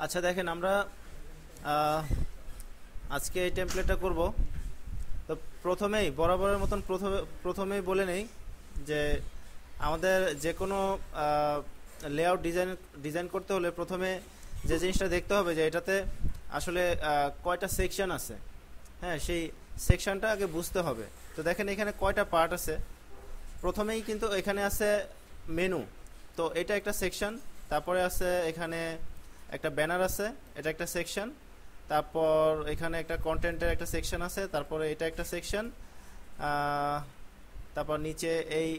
আচ্ছা দেখেন আমরা আহ, আজকে এই টেমপ্লেটটা করব। তো প্রথমেই বরাবরের মতন প্রথমেই বলে নেই যে আমাদের যে কোনো লেআউট ডিজাইন করতে হলে প্রথমে যে জিনিসটা দেখতে হবে যে এটাতে আসলে কয়টা সেকশন আছে। হ্যাঁ, সেই সেকশনটা আগে বুঝতে হবে। তো দেখেন এখানে কয়টা পার্ট আছে। প্রথমেই কিন্তু এখানে আছে মেনু, তো এটা একটা সেকশন। তারপরে আছে এখানে একটা ব্যানার আছে, এটা একটা সেকশন। তারপর এখানে একটা কন্টেন্টের একটা সেকশন আছে, তারপরে এটা একটা সেকশন। তারপর নিচে এই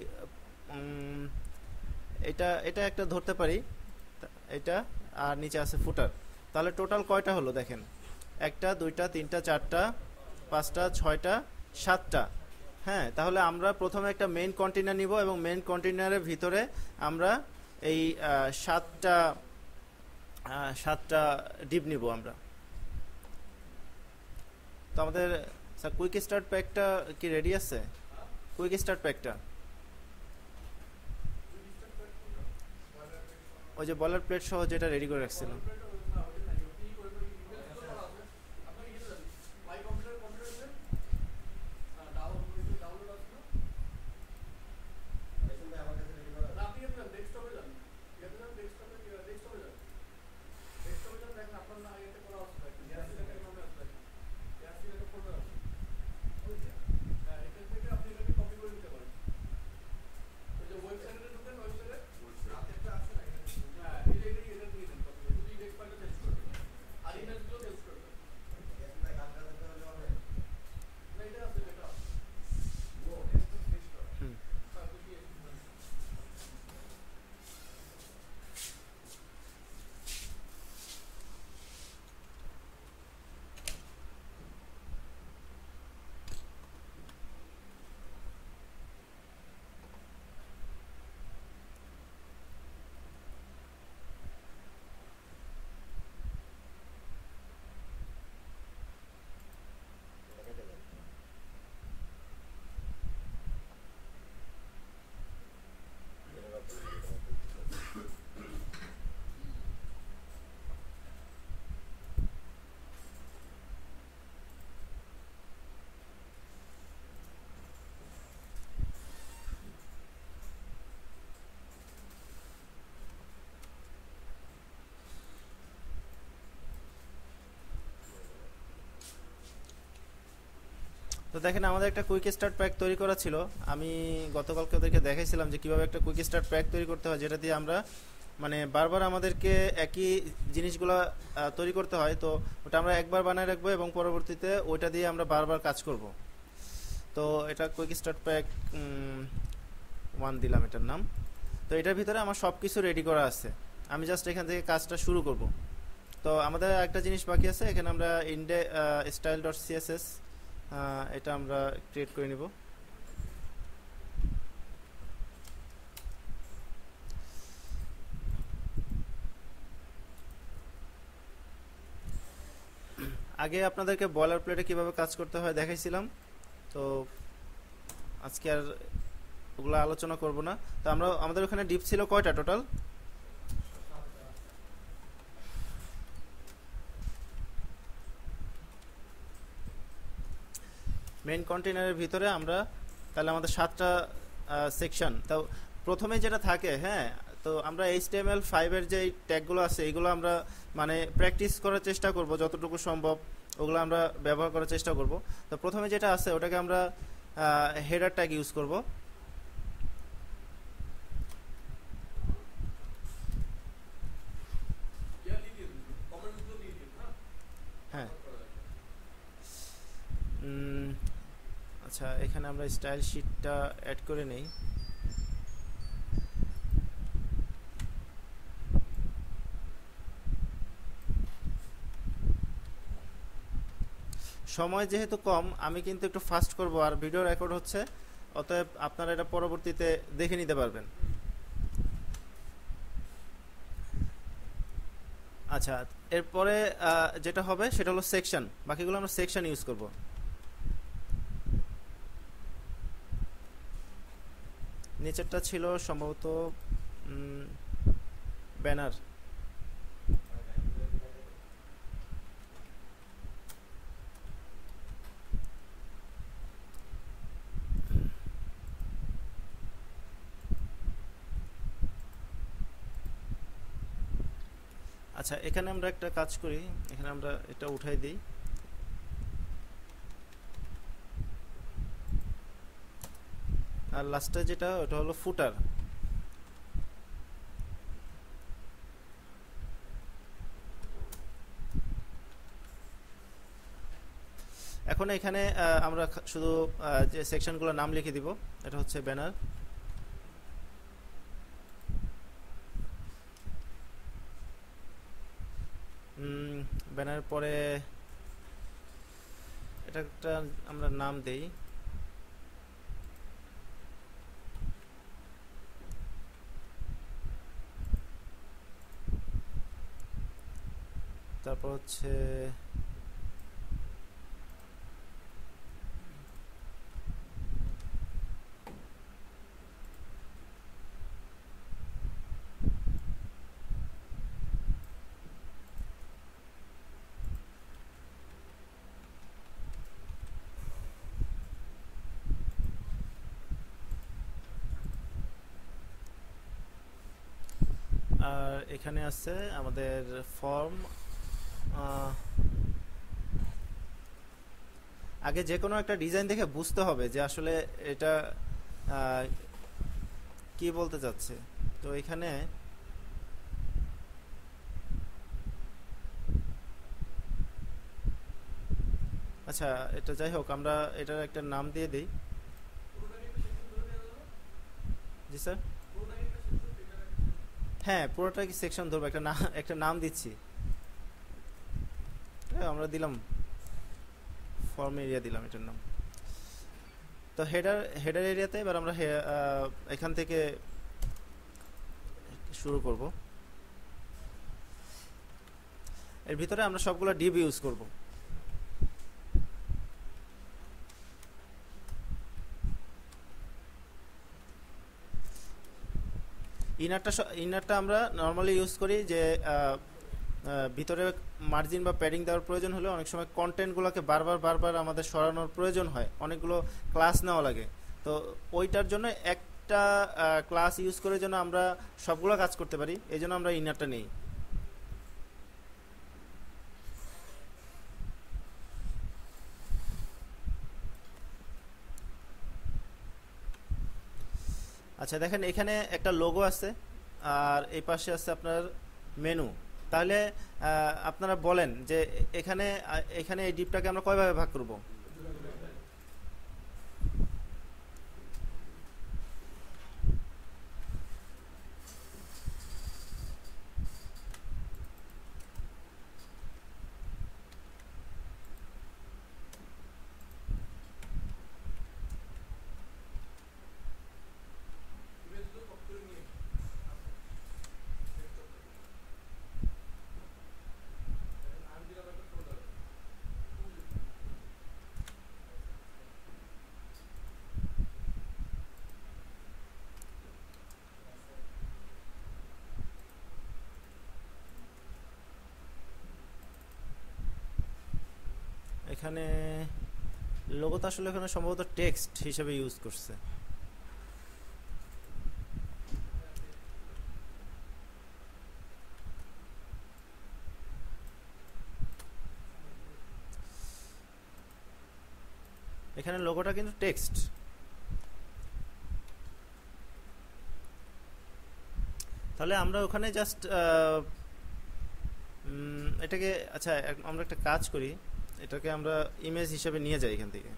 উম, এটা এটা একটা ধরতে পারি, এটা। আর নিচে আছে ফুটার। তাহলে টোটাল কয়টা হলো দেখেন, একটা দুইটা তিনটা চারটা পাঁচটা ছয়টা সাতটা। হ্যাঁ, তাহলে আমরা প্রথমে একটা মেইন কন্টেইনার নিব এবং মেইন কন্টেইনারের ভিতরে আমরা এই সাতটা সাতটা ডিপ নিব আমরা। তো আমাদের স্যার কুইক স্টার্ট প্যাকটা কি রেডি আছে? কুইক স্টার্ট প্যাকটা ওই যে বলার প্লেট সহ যেটা রেডি করে রাখছিলাম। হুম। তো দেখেন আমাদের একটা কুইক স্টার্ট প্যাক তৈরি করা ছিল। আমি গতকালকে ওদেরকে দেখাইছিলাম যে কিভাবে একটা কুইক স্টার্ট প্যাক তৈরি করতে হয়, যেটা দিয়ে আমরা মানে বারবার আমাদেরকে একই জিনিসগুলো তৈরি করতে হয়। তো ওটা আমরা একবার বানায় রাখবো এবং পরবর্তীতে ওইটা দিয়ে আমরা বারবার কাজ করব। তো এটা কুইক স্টার্ট প্যাক 1 দিলাম এটার নাম। তো এটার ভিতরে আমার সব কিছু রেডি করা আছে, আমি জাস্ট এখান থেকে কাজটা শুরু করব। তো আমাদের একটা জিনিস বাকি আছে, এখানে আমরা ইন্ডে স্টাইল ডট সিএসএস এটা আমরা ক্রিয়েট করে নিব। আগে আপনাদেরকে বয়লার প্লেটে কিভাবে কাজ করতে হয় দেখাইছিলাম, তো আজকে আর ওগুলো আলোচনা করব না। তো আমরা আমাদের ওখানে ডিপ ছিল কয়টা টোটাল? মেইন কন্টেইনারের ভিতরে আমরা তাহলে আমাদের সাতটা সেকশন। তো প্রথমে যেটা থাকে, হ্যাঁ, তো আমরা HTML5 এর যে ট্যাগগুলো আছে এইগুলো আমরা মানে প্র্যাকটিস করার চেষ্টা করব যতটুকু সম্ভব, ওগুলো আমরা ব্যবহার করার চেষ্টা করব। তো প্রথমে যেটা আছে ওটাকে আমরা হেডার ট্যাগ ইউজ করব। হ্যাঁ। আচ্ছা, এখানে আমরা স্টাইল শিটটা অ্যাড করে নেই। সময় যেহেতু কম, আমি কিন্তু একটু ফাস্ট করব, আর ভিডিও রেকর্ড হচ্ছে, অতএব আপনারা এটা পরবর্তীতে দেখে নিতে পারবেন। আচ্ছা, এরপরে যেটা হবে সেটা হলো সেকশন। বাকিগুলো আমরা সেকশন ইউজ করব। নিচেরটা ছিল সম্ভবত ব্যানার। আচ্ছা, এখানে আমরা একটা কাজ করি, এখানে আমরা এটা উঠাই দিই। আর লাস্টে যেটা ওটা হলো ফুটার। এখন এখানে আমরা শুধু যে সেকশনগুলোর নাম লিখে দিব। এটা হচ্ছে ব্যানার। ব্যানার পরে এটা একটা আমরা নাম দেই। তারপর হচ্ছে আর এখানে আছে আমাদের ফর্ম। আগে যে কোনো একটা ডিজাইন দেখে বুঝতে হবে যে আসলে এটা আহ, কি বলতে চাচ্ছে। তো এখানে আচ্ছা, এটা যাই হোক, আমরা এটার একটা নাম দিয়ে দিই। জি স্যার। হ্যাঁ, পুরোটা কি সেকশন ধরবো, একটা নাম দিচ্ছি। আমরা দিলাম ফর্ম এরিয়া, দিলাম এটার নাম। তো হেডার এরিয়াতে এবার আমরা এখান থেকে শুরু করব। এর ভিতরে আমরা সবগুলো ডিভ ইউজ করব। ইনারটা আমরা নর্মালি ইউজ করি যে ভিতরে মার্জিন বা প্যাডিং দেওয়ার প্রয়োজন হলে অনেক সময় কন্টেন্টগুলোকে বারবার আমাদের সরানোর প্রয়োজন হয়, অনেকগুলো ক্লাস নেওয়া লাগে। তো ওইটার জন্য একটা ক্লাস ইউজ করে যেন আমরা সবগুলো কাজ করতে পারি, এই জন্য আমরা ইনারটা নেই। আচ্ছা, দেখেন এখানে একটা লোগো আছে, আর এই পাশে আছে আপনার মেনু। তাহলে আপনারা বলেন যে এখানে এখানে এই ডিপটাকে আমরা কয়ভাবে ভাগ করব। এখানে লোগোটা আসলে এখানে সম্ভবত টেক্সট হিসেবে ইউজ করছে। এখানে লোগোটা কিন্তু টেক্সট। তাহলে আমরা ওখানে জাস্ট এটাকে, আচ্ছা আমরা একটা কাজ করি, এটাকে আমরা ইমেজ হিসেবে নিয়ে যাই এখান থেকে।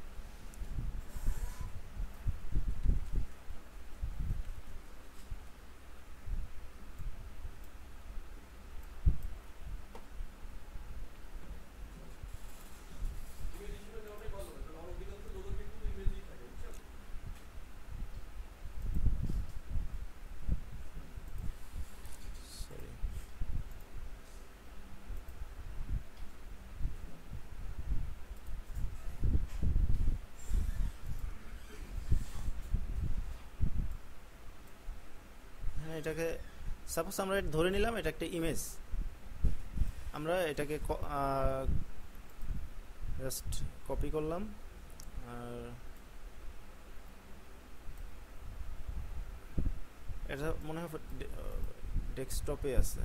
Sorry. হ্যাঁ, এটাকে সাপোজ আমরা ধরে নিলাম এটা একটা ইমেজ। আমরা এটাকে জাস্ট কপি করলাম, আর এটা মনে হয় ডেস্কটপে আছে।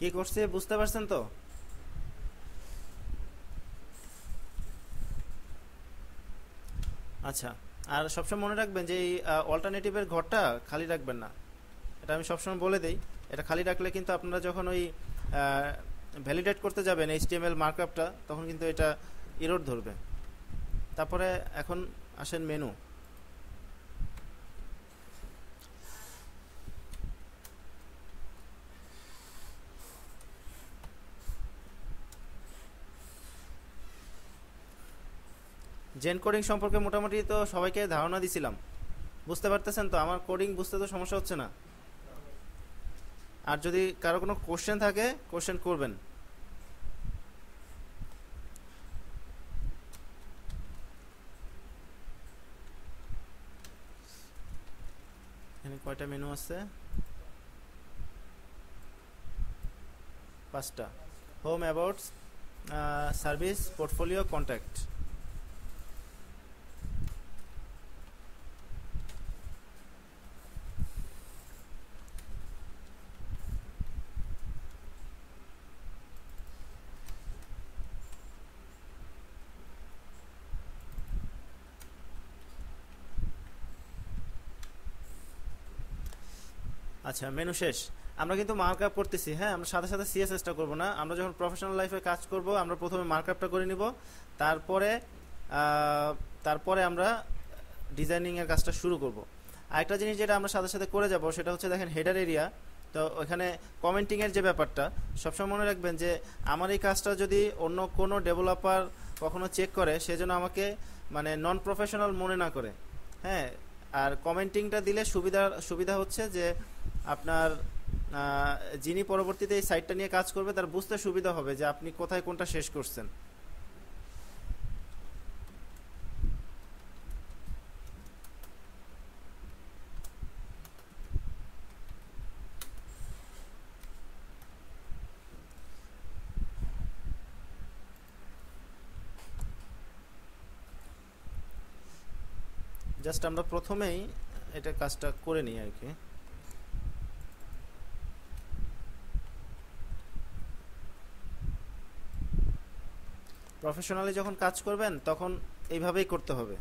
কি করছে বুঝতে পারছেন তো? আচ্ছা, আর সবসময় মনে রাখবেন যে এই অল্টারনেটিভের ঘরটা খালি রাখবেন না, এটা আমি সবসময় বলে দেই। এটা খালি রাখলে কিন্তু আপনারা যখন ওই ভ্যালিডেট করতে যাবেন এইচটিএমএল মার্কআপটা, তখন কিন্তু এটা এরর ধরবে। তারপরে এখন আসেন মেনু। জেন কোডিং সম্পর্কে মোটামুটি তো সবাইকে ধারণা দিছিলাম, বুঝতে পারতেছেন তো? আমার কোডিং বুঝতে তো সমস্যা হচ্ছে না? আর যদি কারো কোনো কোশ্চেন থাকে কোশ্চেন করবেন। এখানে কয়টা মেনু আছে? 5টা। Home, abouts, service, portfolio, contact. আচ্ছা, মেনু শেষ। আমরা কিন্তু মার্কআপ করতেছি, হ্যাঁ? আমরা সাথে সাথে সিএসএসটা করব না। আমরা যখন প্রফেশনাল লাইফে কাজ করব আমরা প্রথমে মার্কআপটা করে নিব, তারপরে তারপরে আমরা ডিজাইনিং এর কাজটা শুরু করব। আরেকটা জিনিস যেটা আমরা সাথে সাথে করে যাব সেটা হচ্ছে দেখেন হেডার এরিয়া। তো ওখানে কমেন্টিং এর যে ব্যাপারটা সবসময় মনে রাখবেন যে আমার এই কাজটা যদি অন্য কোনো ডেভেলপার কখনো চেক করে সেজন্য আমাকে মানে নন প্রফেশনাল মনে না করে, হ্যাঁ? আর কমেন্টিংটা দিলে সুবিধা হচ্ছে যে আপনার যিনি পরবর্তীতে এই সাইটটা নিয়ে কাজ করবে তার বুঝতে সুবিধা হবে যে আপনি কোথায় কোনটা শেষ করছেন। জাস্ট আমরা প্রথমেই এটা কাজটা করে নিই আর কি। প্রফেশনালি যখন কাজ করবেন তখন এইভাবেই করতে হবে।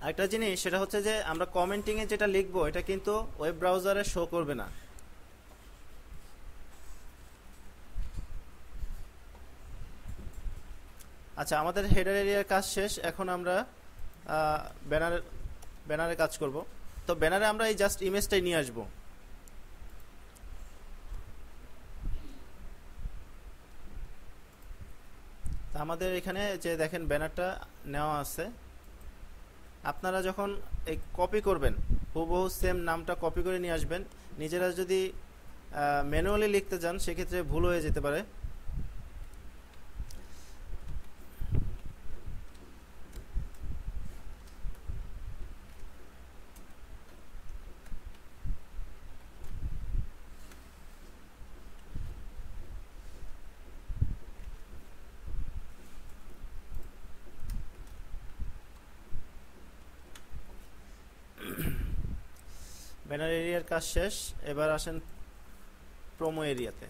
আরেকটা জিনিস সেটা হচ্ছে যে আমরা কমেন্টিং এ যেটা লিখবো এটা কিন্তু ওয়েব ব্রাউজারে শো করবে না। আচ্ছা, আমাদের হেডার এরিয়ার কাজ শেষ। এখন আমরা ব্যানার ব্যানারে কাজ করব। তো ব্যানারে আমরা এই জাস্ট ইমেজটাই নিয়ে আসবো। তা আমাদের এখানে যে দেখেন ব্যানারটা নেওয়া আছে, আপনারা যখন এই কপি করবেন হুবহু সেম নামটা কপি করে নিয়ে আসবেন। নিজেরা যদি ম্যানুয়ালি লিখতে যান সেক্ষেত্রে ভুল হয়ে যেতে পারে। ব্যানার এরিয়ার কাজ শেষ। এবার আসেন প্রোমো এরিয়াতে।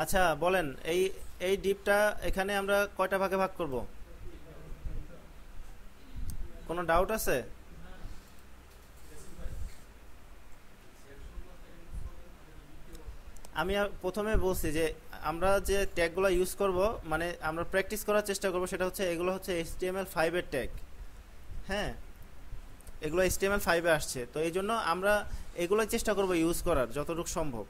আচ্ছা বলেন, এই এই ডিপটা এখানে আমরা কয়টা ভাগে ভাগ করব? কোনো ডাউট আছে? আমি প্রথমে বলছি যে আমরা যে ট্যাগগুলো ইউজ করব মানে আমরা প্র্যাকটিস করার চেষ্টা করব সেটা হচ্ছে এগুলো হচ্ছে HTML5 এর ট্যাগ, হ্যাঁ? এগুলো HTML5 এ আসছে, তো এই জন্য আমরা এগুলোই চেষ্টা করব ইউজ করার যতটুকু সম্ভব।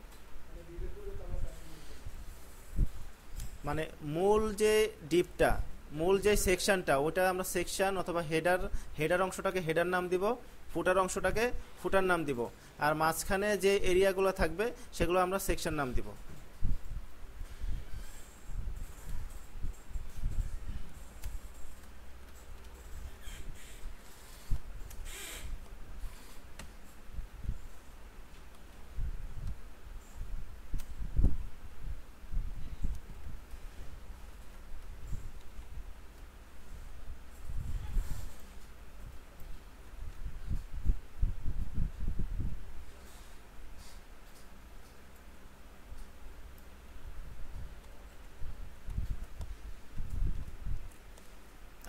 মানে মূল যে ডিপটা মূল যে সেকশনটা ওটা আমরা সেকশন অথবা হেডার, হেডার অংশটাকে হেডার নাম দিব, ফুটার অংশটাকে ফুটার নাম দিব, আর মাঝখানে যে এরিয়াগুলো থাকবে সেগুলো আমরা সেকশন নাম দিব।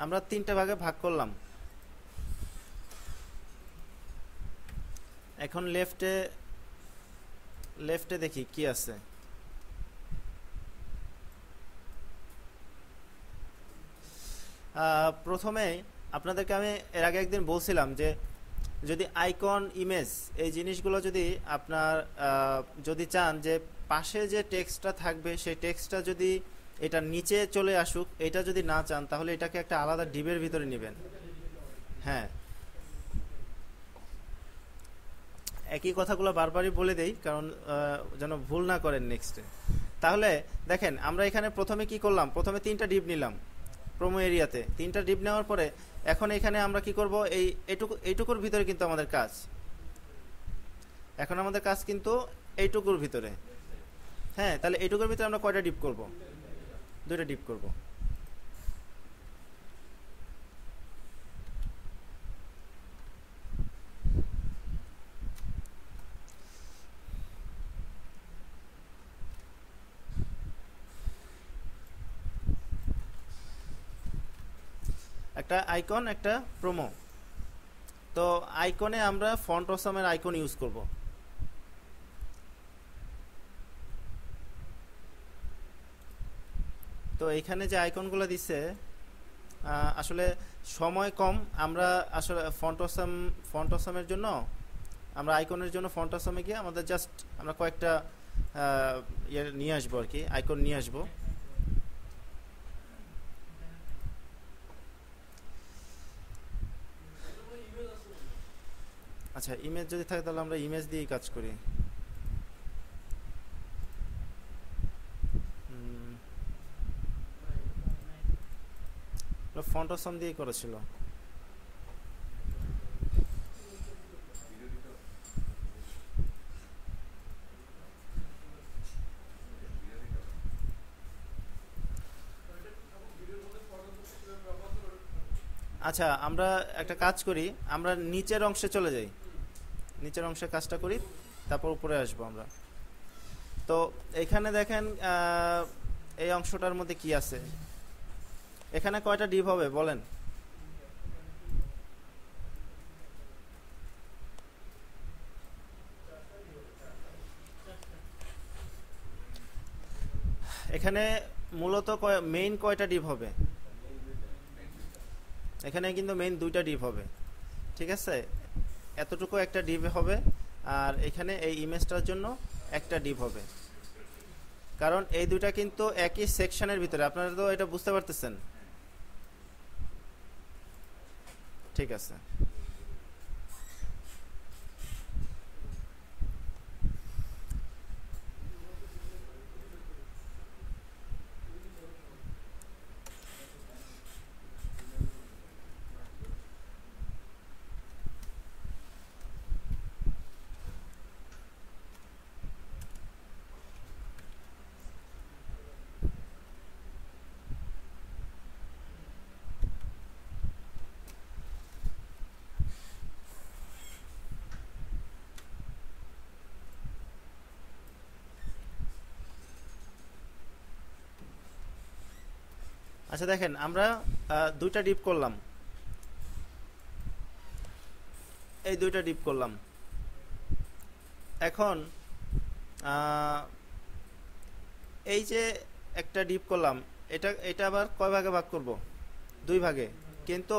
আমরা তিনটা ভাগে ভাগ করলাম। এখন লেফটে লেফটে দেখি কি আছে। প্রথমে আপনাদেরকে আমি এর আগে একদিন বলছিলাম যে যদি আইকন, ইমেজ এই জিনিসগুলো যদি আপনার যদি চান যে পাশে যে টেক্সটটা থাকবে সেই টেক্সটটা যদি এটা নিচে চলে আসুক, এটা যদি না চান তাহলে এটাকে একটা আলাদা ডিবের ভিতরে নেবেন। হ্যাঁ, একই কথাগুলো বারবারই বলে দেই কারণ যেন ভুল না করেন নেক্সটে। তাহলে দেখেন আমরা এখানে প্রথমে কি করলাম, প্রথমে তিনটা ডিপ নিলাম প্রোমো এরিয়াতে। তিনটা ডিপ নেওয়ার পরে এখন এখানে আমরা কি করব, এইটুকুর ভিতরে কিন্তু আমাদের কাজ, এখন আমাদের কাজ কিন্তু এইটুকুর ভিতরে। হ্যাঁ, তাহলে এইটুকুর ভিতরে আমরা কয়টা ডিপ করব? দুইটা ডিপ করব। একটা আইকন, একটা প্রোমো। তো আইকনে আমরা ফন্ট অসামের আইকন ইউজ করব। তো এইখানে যে আইকনগুলো দিছে আসলে সময় কম, আমরা আসলে ফন্ট অসামের জন্য আমরা আইকনের জন্য ফন্ট অসামে গিয়ে আমাদের জাস্ট আমরা কয়েকটা ইয়ে নিয়ে আসবো আর কি, আইকন নিয়ে আসবো। আচ্ছা, ইমেজ যদি থাকে তাহলে আমরা ইমেজ দিয়েই কাজ করি। ফন্ট অসাম দিয়ে করেছিল। আচ্ছা, আমরা একটা কাজ করি, আমরা নিচের অংশে চলে যাই, নিচের অংশে কাজটা করি, তারপর উপরে আসবো আমরা। তো এখানে দেখেন এই অংশটার মধ্যে কি আছে, এখানে কয়টা ডিপ হবে বলেন? এখানে মূলত মেইন কয়টা ডিপ হবে? এখানে কিন্তু মেইন দুইটা ডিপ হবে, ঠিক আছে? এতটুকু একটা ডিপ হবে, আর এখানে এই ইমেজটার জন্য একটা ডিপ হবে, কারণ এই দুইটা কিন্তু একই সেকশনের ভিতরে। আপনারা তো এটা বুঝতে পারতেছেন? ঠিক আছে। আচ্ছা দেখেন, আমরা দুইটা ডিপ করলাম, এই দুইটা ডিপ করলাম। এখন এই যে একটা ডিপ করলাম, এটা আবার কয় ভাগে ভাগ করব? দুই ভাগে। কিন্তু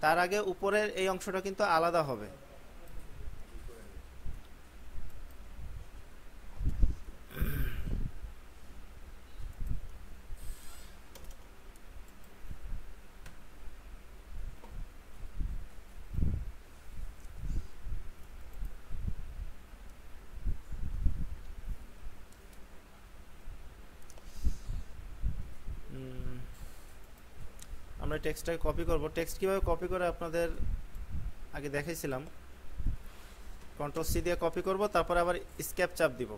তার আগে উপরের এই অংশটা কিন্তু আলাদা হবে। আমরা টেক্সটটাকে কপি করব। টেক্সট কীভাবে কপি করে আপনাদের আগে দেখাইছিলাম। কন্ট্রোল সি দিয়ে কপি করব, তারপর আবার স্কেপ চাপ দিব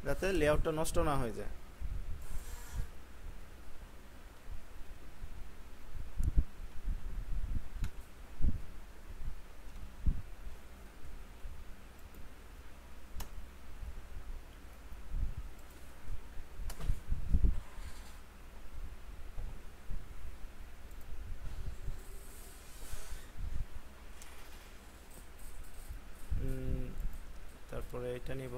যাতে লেআউটটা নষ্ট না হয়ে যায়। তারপরে এটা নিব।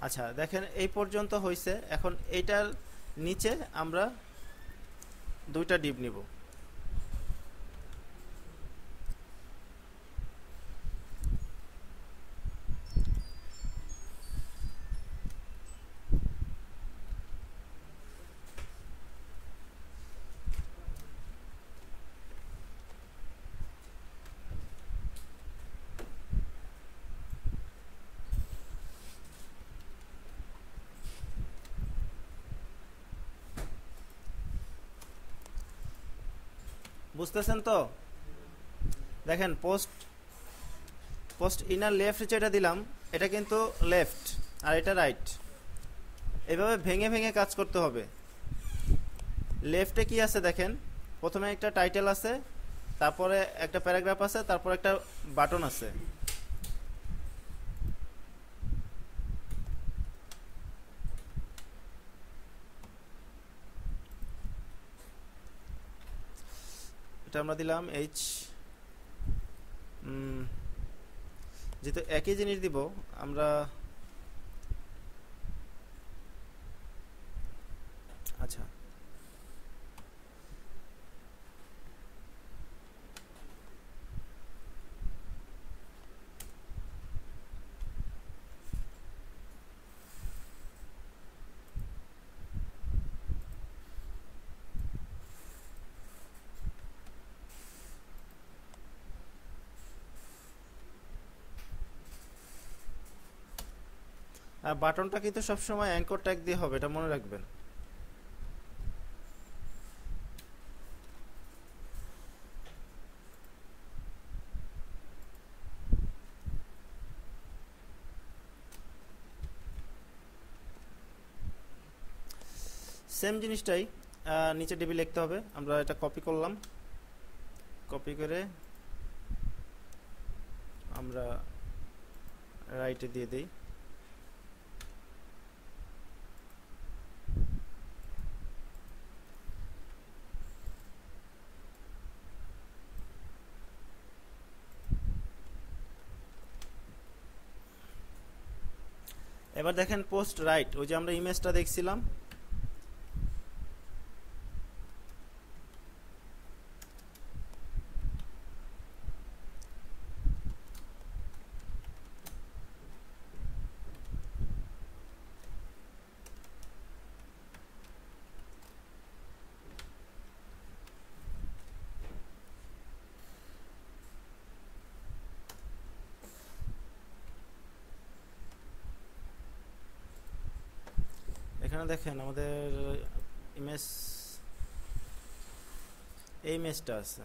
আচ্ছা দেখেন এই পর্যন্ত হয়েছে। এখন এইটার নিচে আমরা দুইটা ডিপ নিব। বুঝতেছেন তো? দেখেন পোস্ট ইনার লেফট যেটা দিলাম এটা কিন্তু লেফট আর এটা রাইট। এভাবে ভেঙে ভেঙে কাজ করতে হবে। লেফটে কি আছে দেখেন, প্রথমে একটা টাইটেল আছে, তারপরে একটা প্যারাগ্রাফ আছে, তারপর একটা বাটন আছে। এটা আমরা দিলাম এইচ। যেহেতু একই জিনিস দিব আমরা, আচ্ছা আর বাটনটা কিন্তু সবসময় অ্যাঙ্কর ট্যাগ দিয়ে হবে, এটা মনে রাখবেন। সেম জিনিসটাই নিচে ডিবি লিখতে হবে। আমরা এটা কপি করলাম, কপি করে আমরা রাইটে দিয়ে দিই। এবার দেখেন পোস্ট রাইট, ওই যে আমরা ইমেজটা দেখছিলাম, এখানে দেখেন আমাদের ইমেজ, এই ইমেজটা আছে।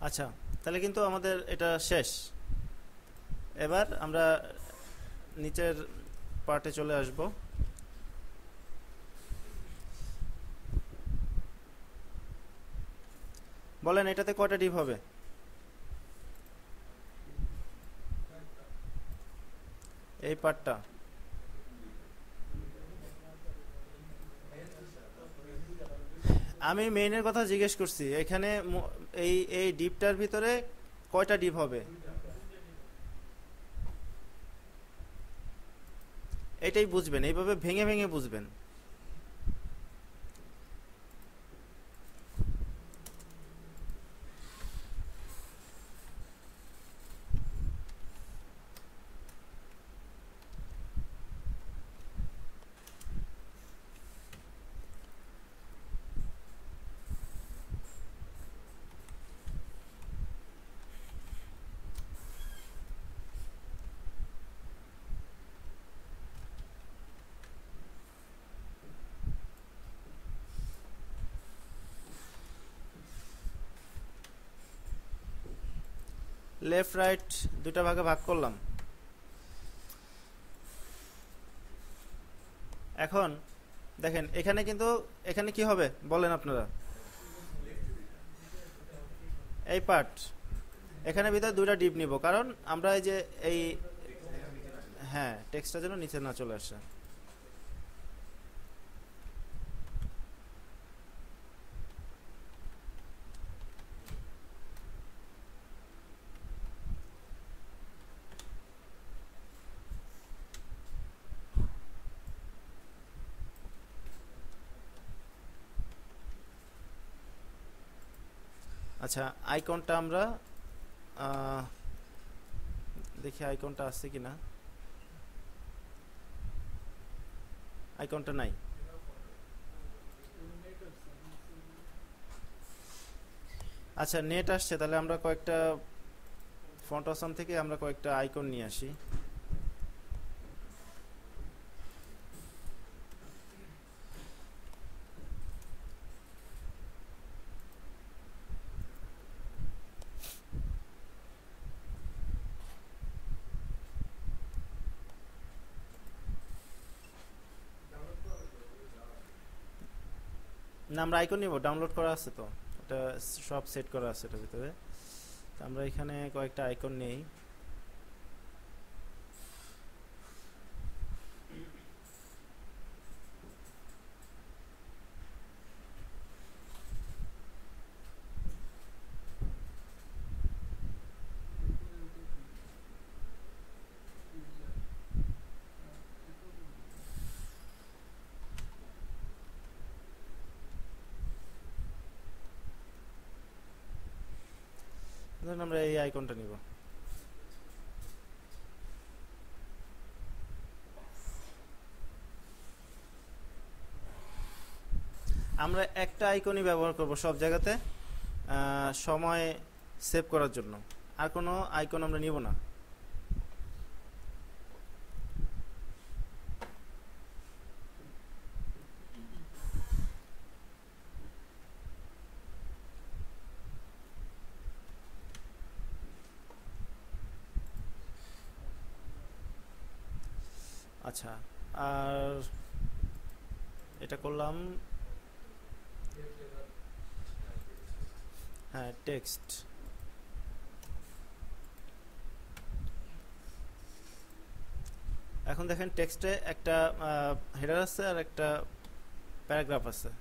আচ্ছা তাহলে কিন্তু আমাদের এটা শেষ। এবার আমরা নিচের পার্টে চলে আসব। বলেন এটাতে কয়টা ডিপ হবে? এই পার্টটা আমি মেইনের কথা জিজ্ঞেস করছি। এখানে এই ডিপটার ভিতরে কয়টা ডিপ হবে এটাই বুঝবেন, এইভাবে ভেঙে ভেঙে বুঝবেন। লেফট রাইট দুটা ভাগে ভাগ করলাম। এখন দেখেন এখানে কিন্তু, এখানে কি হবে বলেন আপনারা, এই পার্ট এখানে ভিতরে দুইটা ডিপ নিব, কারণ আমরা এই যে এই, হ্যাঁ টেক্সটটা যেন নিচে না চলে আসে। আচ্ছা আইকনটা আমরা দেখি আইকনটা আছে কিনা। আইকনটা নাই। আচ্ছা নেট আসছে, তাহলে আমরা কয়েকটা ফন্ট অপশন থেকে আমরা কয়েকটা আইকন নিয়ে আসি। না আমরা আইকন নিব, ডাউনলোড করা আছে তো, এটা সব সেট করা আছে এটার ভিতরে। তো আমরা এখানে কয়েকটা আইকন নেই। ধরুন আমরা এই আইকনটা নিব। আমরা একটা আইকনই ব্যবহার করব সব জায়গাতে সময় সেভ করার জন্য, আর কোনো আইকন আমরা নিব না। আচ্ছা আর এটা করলাম, হ্যাঁ টেক্সট। এখন দেখেন টেক্সটে একটা হেডার আছে আর একটা প্যারাগ্রাফ আছে।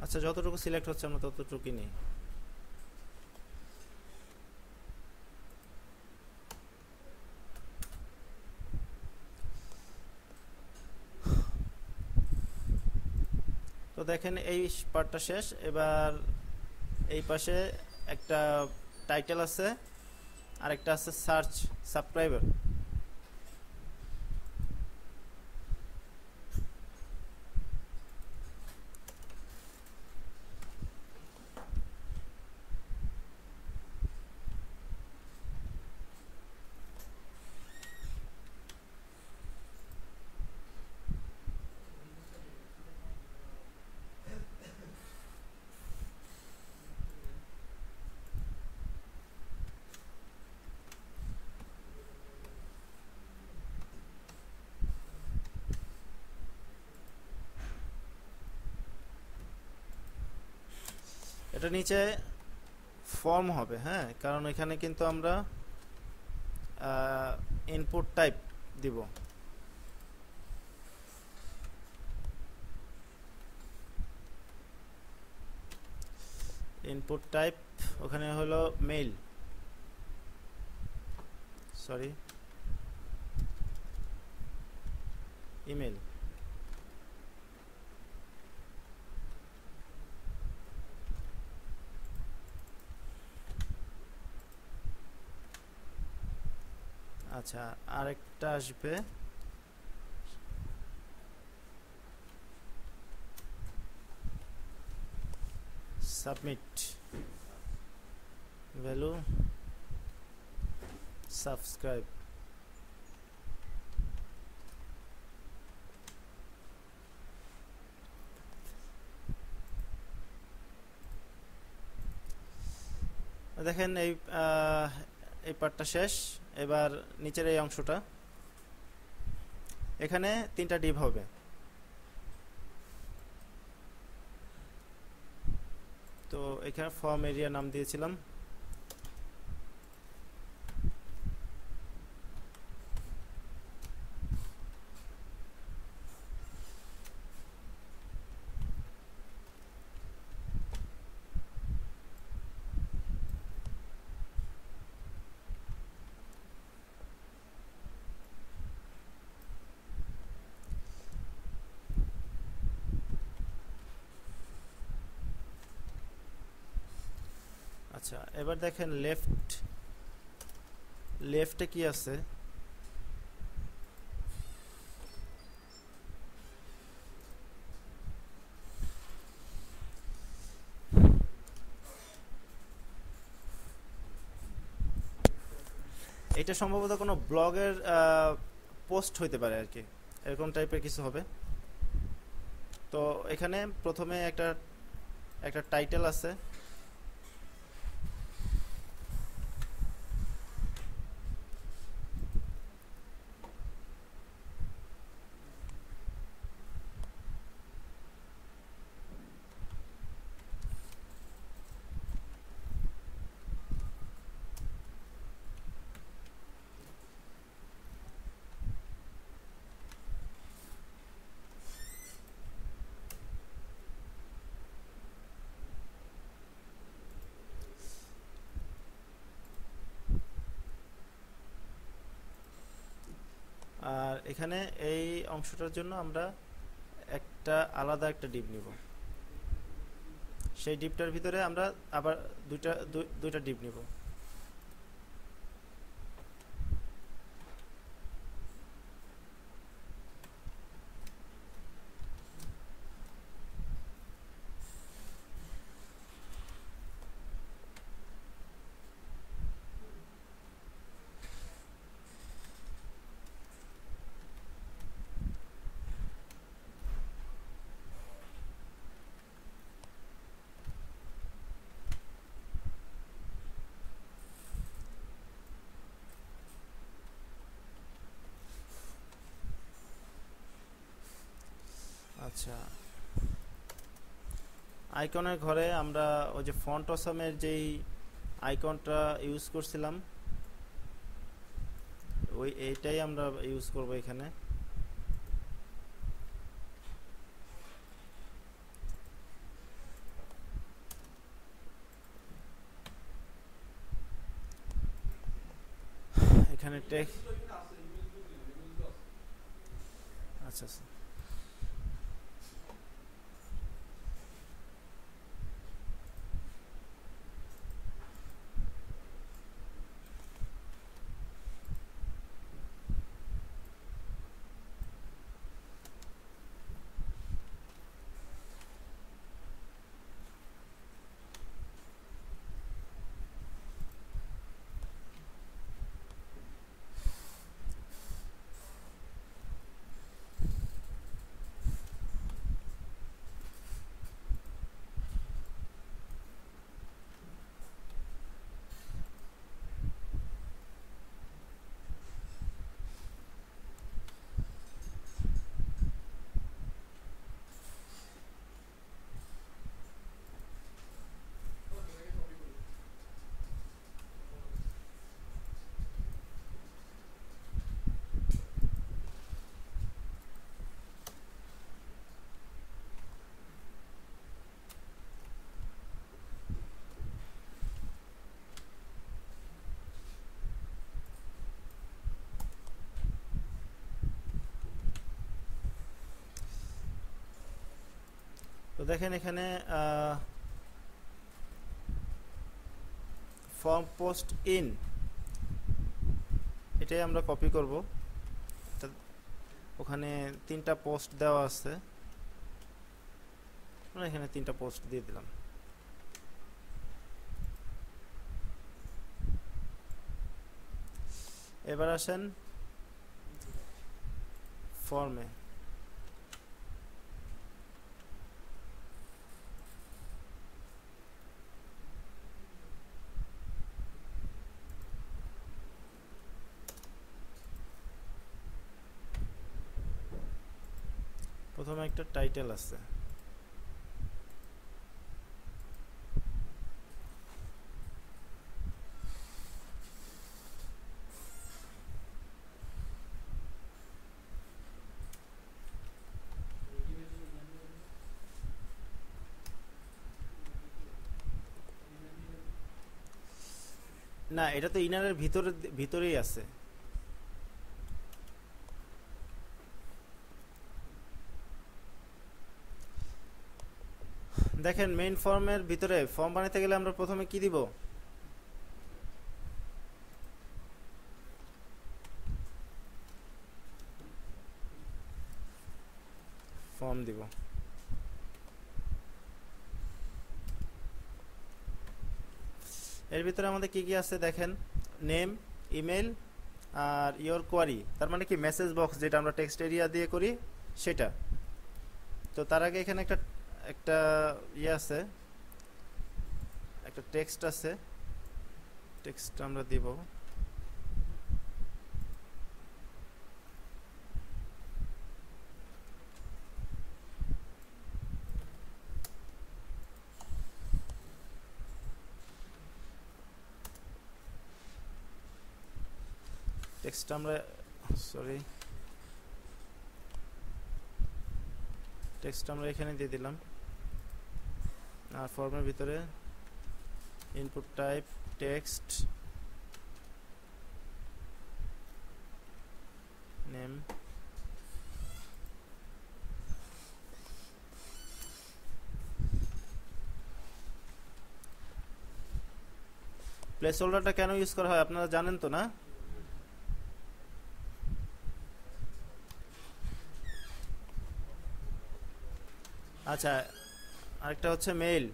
আচ্ছা যতটুকু সিলেক্ট হচ্ছে আমরা ততটুকুই নিই। তো দেখেন এই পার্টটা শেষ। এবার এই পাশে একটা টাইটেল আছে আর একটা আছে সার্চ সাবস্ক্রাইবার। এটা নিচে ফর্ম হবে, হ্যাঁ, কারণ এখানে কিন্তু আমরা ইনপুট টাইপ দিব। ইনপুট টাইপ ওখানে হলো মেইল, সরি ইমেল। আচ্ছা, আরেকটা আসবে সাবমিট ভ্যালু সাবস্ক্রাইব। দেখেন এই পার্টটা শেষ। এবার নিচের এই অংশটা, এখানে 3টা ডিভ হবে। তো এখানে ফর্ম এরিয়া নাম দিয়েছিলাম। আচ্ছা, এবার দেখেন লেফটে কি আছে। এটা সম্ভবত কোনো ব্লগের পোস্ট হইতে পারে আর কি, এরকম টাইপের কিছু হবে। তো এখানে প্রথমে একটা টাইটেল আছে। আর এখানে এই অংশটার জন্য আমরা আলাদা একটা ডিপ নিব। সেই ডিপটার ভিতরে আমরা আবার দুইটা ডিপ নিব। আচ্ছা, আইকনের ঘরে আমরা ওই যে ফন্ট অসামের যেই আইকনটা ইউজ করছিলাম, এইটাই আমরা ইউজ করব এখানে। এখানে আচ্ছা আচ্ছা, তো দেখেন এখানে ফর্ম পোস্ট ইন, এটাই আমরা কপি করব। ওখানে 3টা পোস্ট দেওয়া আছে, আমরা এখানে 3টা পোস্ট দিয়ে দিলাম। এবার আসেন ফর্মে। প্রথমে একটা টাইটেল আছে, না এটা তো ইনারের ভিতরেই আছে। দেখেন মেইন ফর্মের ভিতরে ফর্ম বানাতে গেলে আমরা প্রথমে কি দিব? ফর্ম দিব। এর ভিতরে আমাদের কি কি আছে দেখেন, নেম, ইমেল আর ইওর কোয়ারি, তার মানে কি মেসেজ বক্স যেটা আমরা টেক্সট এরিয়া দিয়ে করি সেটা। তো তার আগে এখানে একটা একটা ইয়ে আছে, একটা টেক্সট আছে, টেক্সট আমরা দিব। টেক্সট আমরা টেক্সট আমরা এখানে দিয়ে দিলাম। আর ফর্মের ভিতরে input type text, name, place হোল্ডারটা কেন ইউজ করা হয় আপনারা জানেন তো না? আচ্ছা, আরেকটা হচ্ছে মেইল।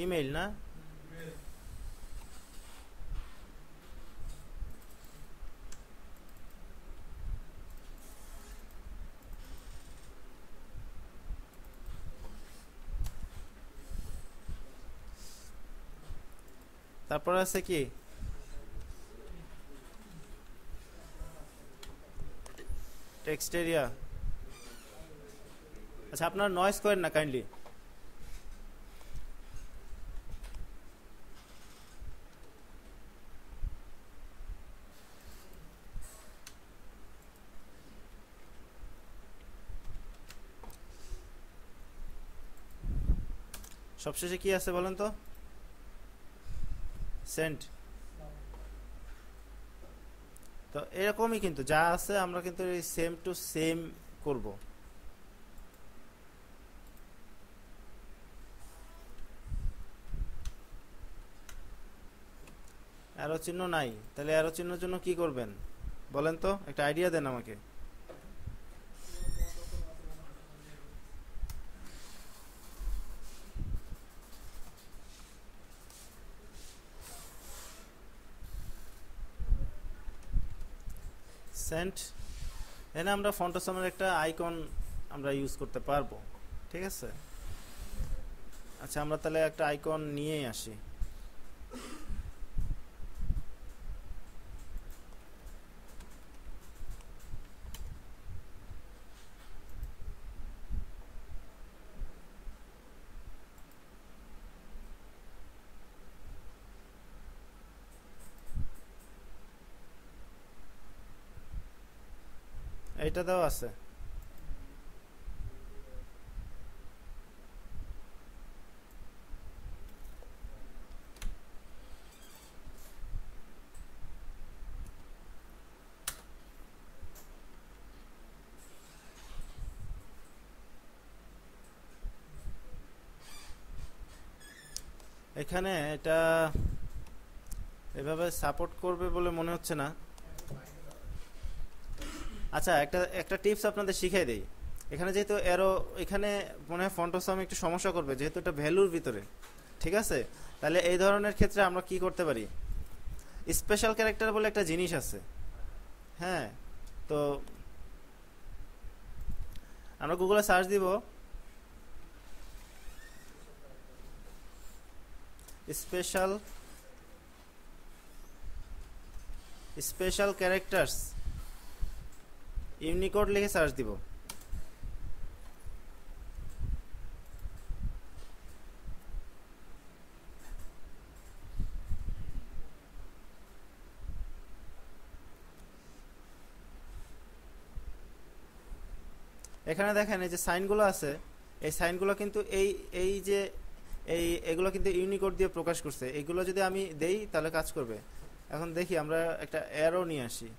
ইমেইল না, তারপর আছে কি টেক্সট এরিয়া। আচ্ছা আপনারা নয়েজ করেন না কাইন্ডলি। সবশেষে কি আছে বলেন তো? সেন্ড। তো এরকমই কিন্তু যা আছে আমরা কিন্তু সেম টু সেম করব। অ্যারো চিহ্ন নাই, তাহলে অ্যারো চিহ্নের জন্য কি করবেন বলেন তো, একটা আইডিয়া দেন আমাকে। সেন্ট, এখানে আমরা ফন্টসমের একটা আইকন আমরা ইউজ করতে পারবো, ঠিক আছে। আচ্ছা আমরা তাহলে একটা আইকন নিয়েই আসি। এইটা দেওয়া আছে। এখানে এটা এভাবে সাপোর্ট করবে বলে মনে হচ্ছে না। আচ্ছা, একটা একটা টিপস আপনাদের শিখিয়ে দেই। এখানে যেহেতু এরো, এখানে মনে হয় ফন্টসাম একটু সমস্যা করবে যেহেতু এটা ভ্যালুর ভিতরে। ঠিক আছে, তাহলে এই ধরনের ক্ষেত্রে আমরা কি করতে পারি, স্পেশাল ক্যারেক্টার বলে একটা জিনিস আছে। হ্যাঁ, তো আমরা গুগলে সার্চ দিব স্পেশাল স্পেশাল ক্যারেক্টার্স ইউনিকোড লিখে সার্চ দিব। এখানে দেখেন এই যে সাইনগুলো আছে, এই সাইনগুলো কিন্তু এই এই যে এগুলো কিন্তু ইউনিকোড দিয়ে প্রকাশ করছে। এগুলো যদি আমি দেই তাহলে কাজ করবে। এখন দেখি আমরা একটা অ্যারো নিয়ে আসি।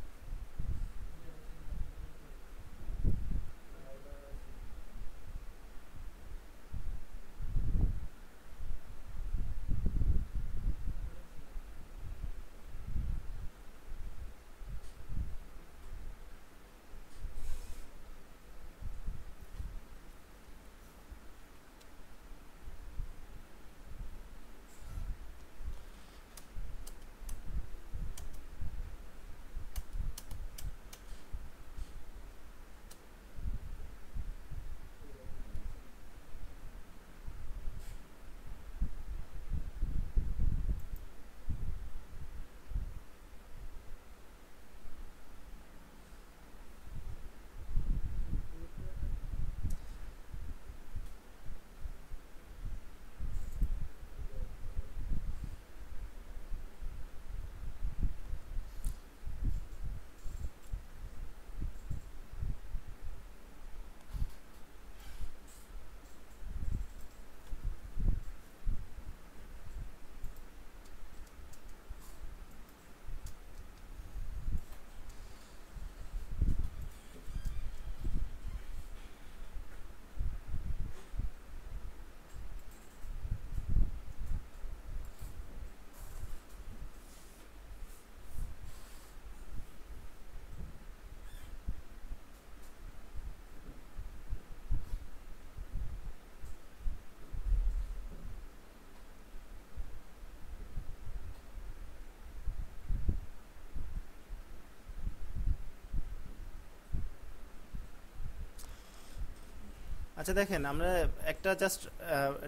আচ্ছা দেখেন, আমরা একটা জাস্ট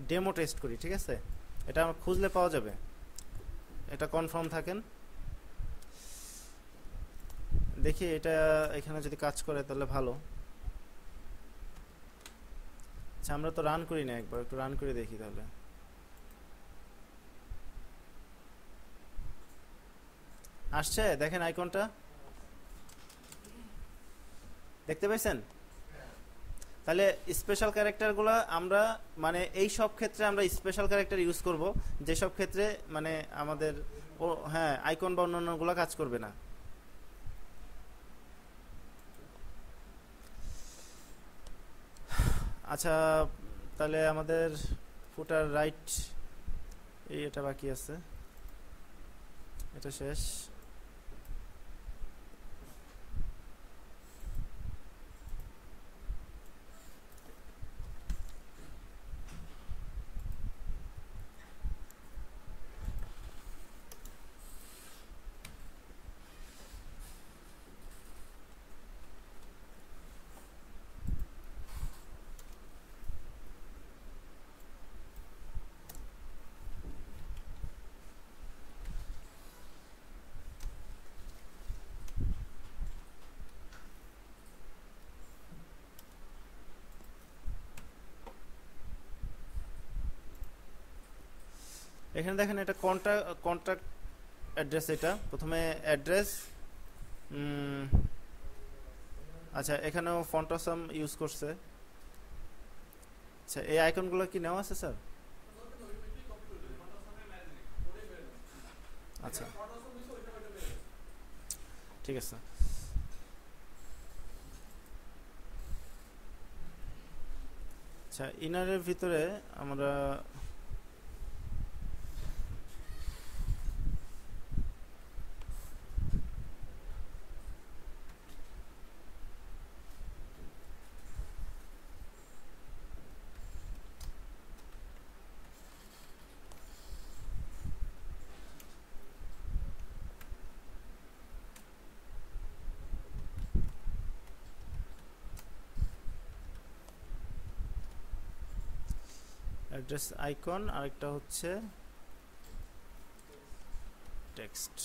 ডেমো টেস্ট করি, ঠিক আছে? এটা আমার খুঁজলে পাওয়া যাবে, এটা কনফার্ম থাকেন। দেখি এটা এখানে যদি কাজ করে তাহলে ভালো। আচ্ছা, আমরা তো রান করি না, একবার একটু রান করে দেখি তাহলে। আসছে, দেখেন আইকনটা দেখতে পাইছেন? তাহলে স্পেশাল ক্যারেক্টারগুলো আমরা মানে এই সব ক্ষেত্রে আমরা স্পেশাল ক্যারেক্টার ইউজ করব, যেসব ক্ষেত্রে মানে আমাদের ও হ্যাঁ আইকন বা অন্যান্যগুলো কাজ করবে না। আচ্ছা, তাহলে আমাদের ফুটার রাইট এটা বাকি আছে, এটা শেষ। এখানে দেখেন এটা কন্ট্যাক্ট অ্যাড্রেস, এটা প্রথমে অ্যাড্রেস। আচ্ছা, এখানেও ফন্টসাম ইউজ করছে। আচ্ছা, এই আইকনগুলো কি নেওয়া আছে স্যার? আচ্ছা, ঠিক আছে। আচ্ছা, ইনারের ভিতরে আমরা অ্যাড্রেস আইকন, আরেকটা হচ্ছে টেক্সট।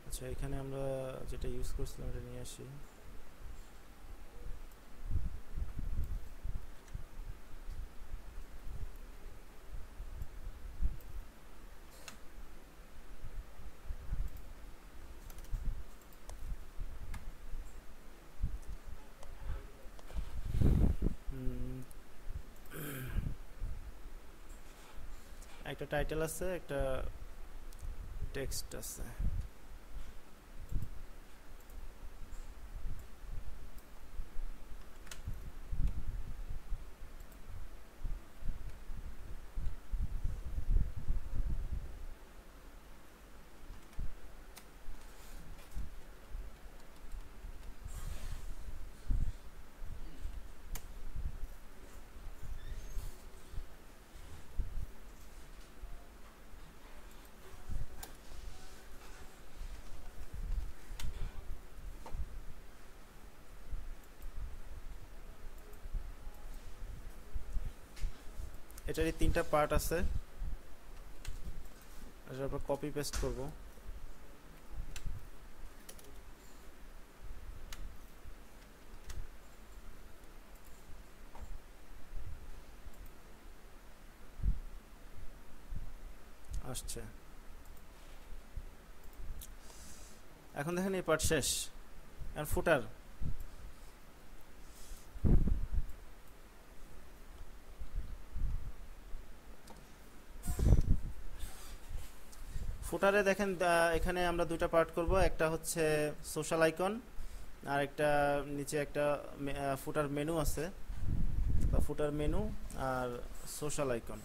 আচ্ছা, এখানে আমরা যেটা ইউজ করছিলাম এটা নিয়ে আসি। একটা টাইটেল আছে, একটা টেক্সট আছে। এটারই 3টা পার্ট আছে, এটার উপর কপি পেস্ট করব। আসছে। এখন দেখেন এই পার্ট শেষ। আর ফুটার, ফুটারে দেখেন এখানে আমরা দুইটা পার্ট করব। একটা হচ্ছে সোশ্যাল আইকন, আর একটা নিচে একটা ফুটার মেনু আছে, ফুটার মেনু আর সোশ্যাল আইকন।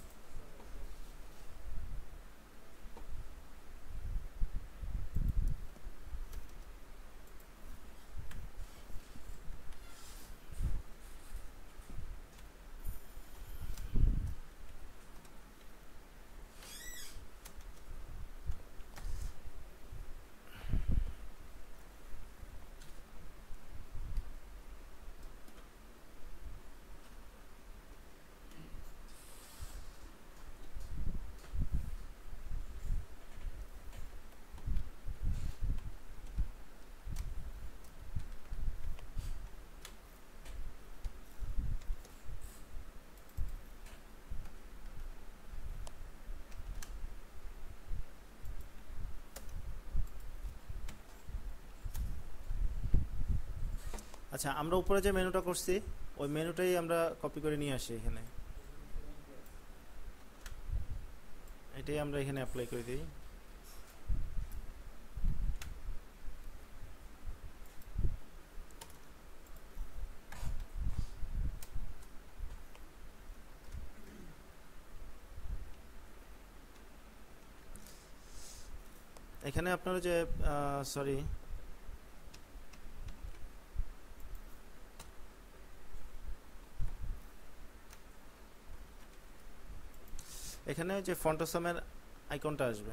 আচ্ছা, আমরা উপরে যে মেনুটা করছি ওই মেনুটাই আমরা কপি করে নিয়ে আসি এখানে, এটাই আমরা এখানে অ্যাপ্লাই করে দিই। এখানে আপনারা যে সরি, এখানে যে ফন্টসামের আইকনটা আসবে,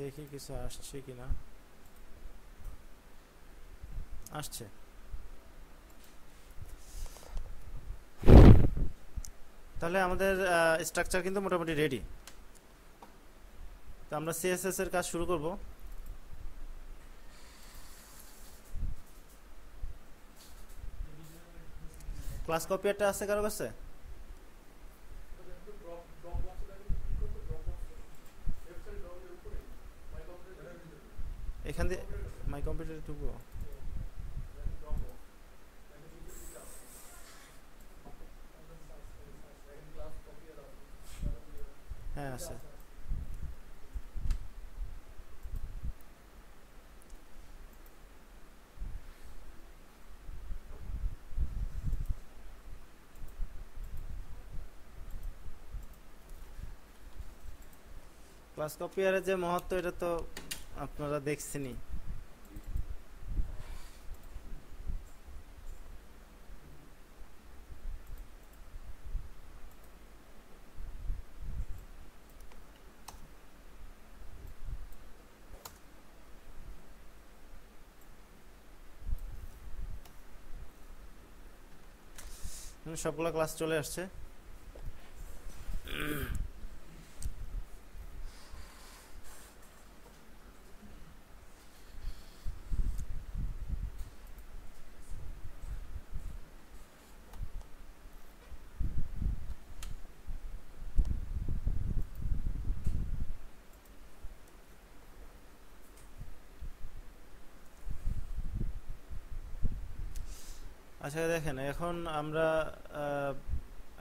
দেখি কিছু আসছে কিনা। আসছে। তাহলে আমাদের স্ট্রাকচার কিন্তু মোটামুটি রেডি। তো আমরা সিএসএস এর কাজ শুরু করব। ক্লাস কপিয়ারটা আছে কারো কাছে? এখান দিয়ে মাই কম্পিউটারে ঢুকবো। হ্যাঁ আছে। ক্লাস কপিয়ারের যে মহত্ব এটা তো আপনারা দেখছেনই। সবগুলো ক্লাস চলে আসছে। আচ্ছা দেখেন, এখন আমরা আহ,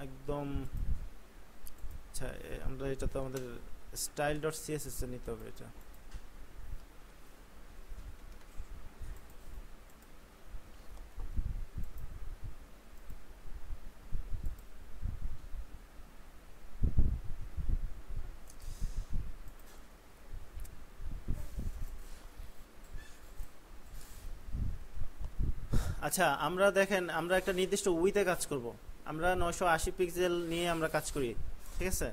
একদম, আচ্ছা আমরা এটা তো আমাদের স্টাইল ডট সিএসএস এ নিতে হবে এটা। আচ্ছা আমরা দেখেন, আমরা একটা নির্দিষ্ট উইতে কাজ করব। আমরা 980 পিক্সেল নিয়ে আমরা কাজ করি, ঠিক আছে?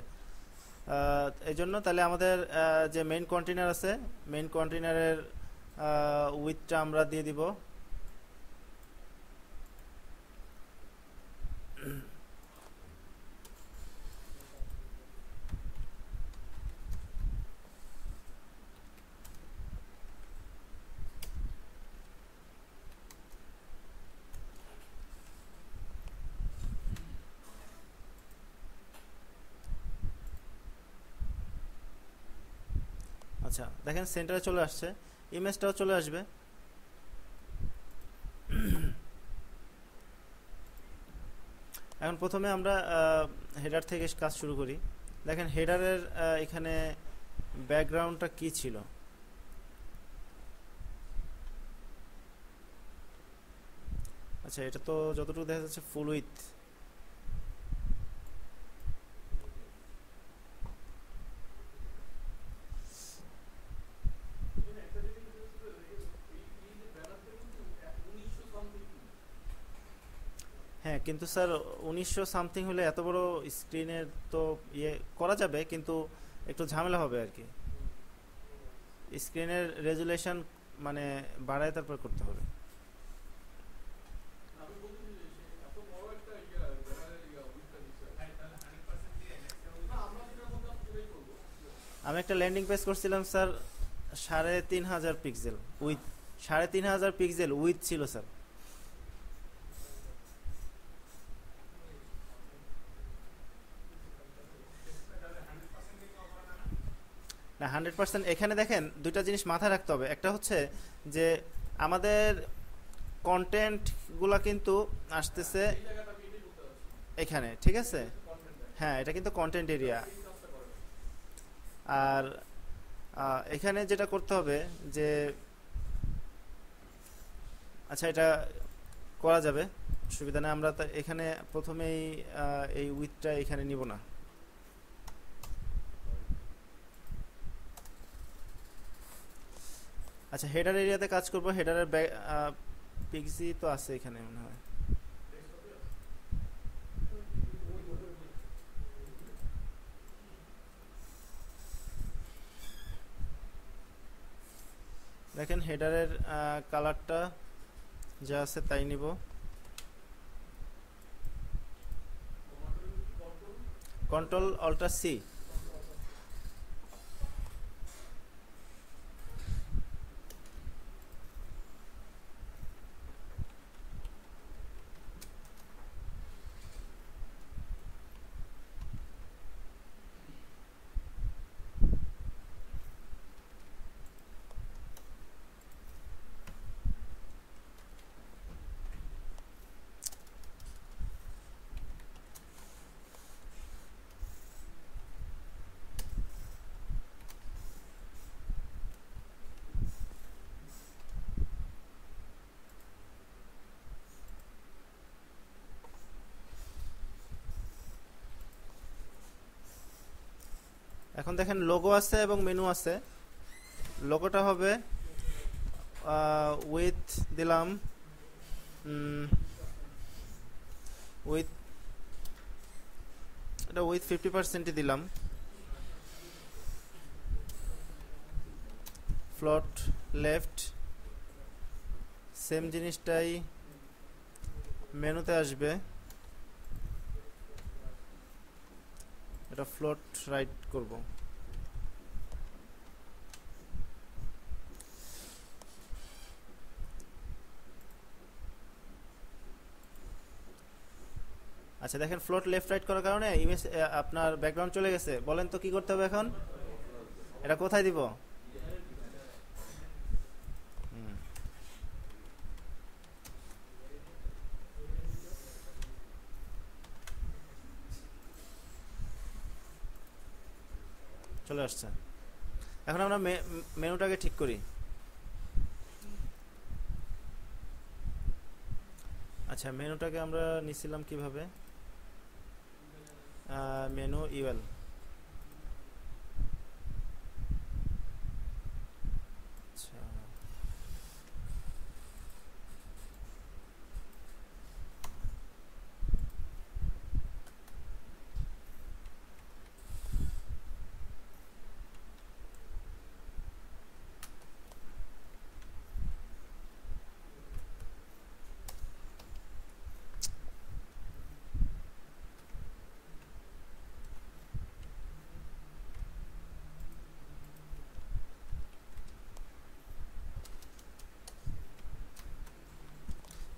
এই জন্য তাহলে আমাদের যে মেইন কন্টেনার আছে, মেইন কন্টেনারের উইথটা আমরা দিয়ে দিব আচ্ছা দেখেন সেন্টারে চলে আসছে, ইমেজটাও চলে আসবে। এখন প্রথমে আমরা হেডার থেকে কাজ শুরু করি। দেখেন হেডারের এখানে ব্যাকগ্রাউন্ডটা কি ছিল। আচ্ছা এটা তো যতটুকু দেখা যাচ্ছে ফুল উইথ। হ্যাঁ কিন্তু স্যার 1900 সামথিং হলে এত বড় স্ক্রিনের তো ইয়ে করা যাবে, কিন্তু একটু ঝামেলা হবে আর কি। স্ক্রিনের রেজুলেশন মানে বাড়ায় তারপর করতে হবে। আমি একটা ল্যান্ডিং পেজ করছিলাম sir, 3500 pixel with, 3500 pixel with ছিল স্যার। না 100%, এখানে দেখেন দুইটা জিনিস মাথায় রাখতে হবে। একটা হচ্ছে যে আমাদের কন্টেন্টগুলো কিন্তু আসতেছে এখানে, ঠিক আছে? হ্যাঁ এটা কিন্তু কন্টেন্ট এরিয়া। আর এখানে যেটা করতে হবে যে, আচ্ছা এটা করা যাবে, সুবিধা নেই। আমরা এখানে প্রথমেই এই উইথটা এখানে নিব না। আচ্ছা হেডার এরিয়াতে কাজ করব। হেডারের পিক্সি তো আছে এখানে মনে হয়। দেখেন হেডারের কালারটা যা আছে তাই নিব। Control alter C. এখন দেখেন লোগো আছে এবং মেনু আছে। লোগোটা হবে উইথ দিলাম উইথ, এটা উইথ 50% দিলাম। ফ্লোট লেফট, সেম জিনিসটাই মেনুতে আসবে, এটা ফ্লোট রাইট করব। আচ্ছা দেখেন ফ্লোট লেফট রাইট করার কারণে ইমেজ আপনার ব্যাকগ্রাউন্ড চলে গেছে। বলেন তো কি করতে হবে এখন? এটা কোথায় দিব? চলে আসছে। এখন আমরা মেনুটাকে ঠিক করি। আচ্ছা মেনুটাকে আমরা নিছিলাম কিভাবে? মেনু ইউএল, আচ্ছা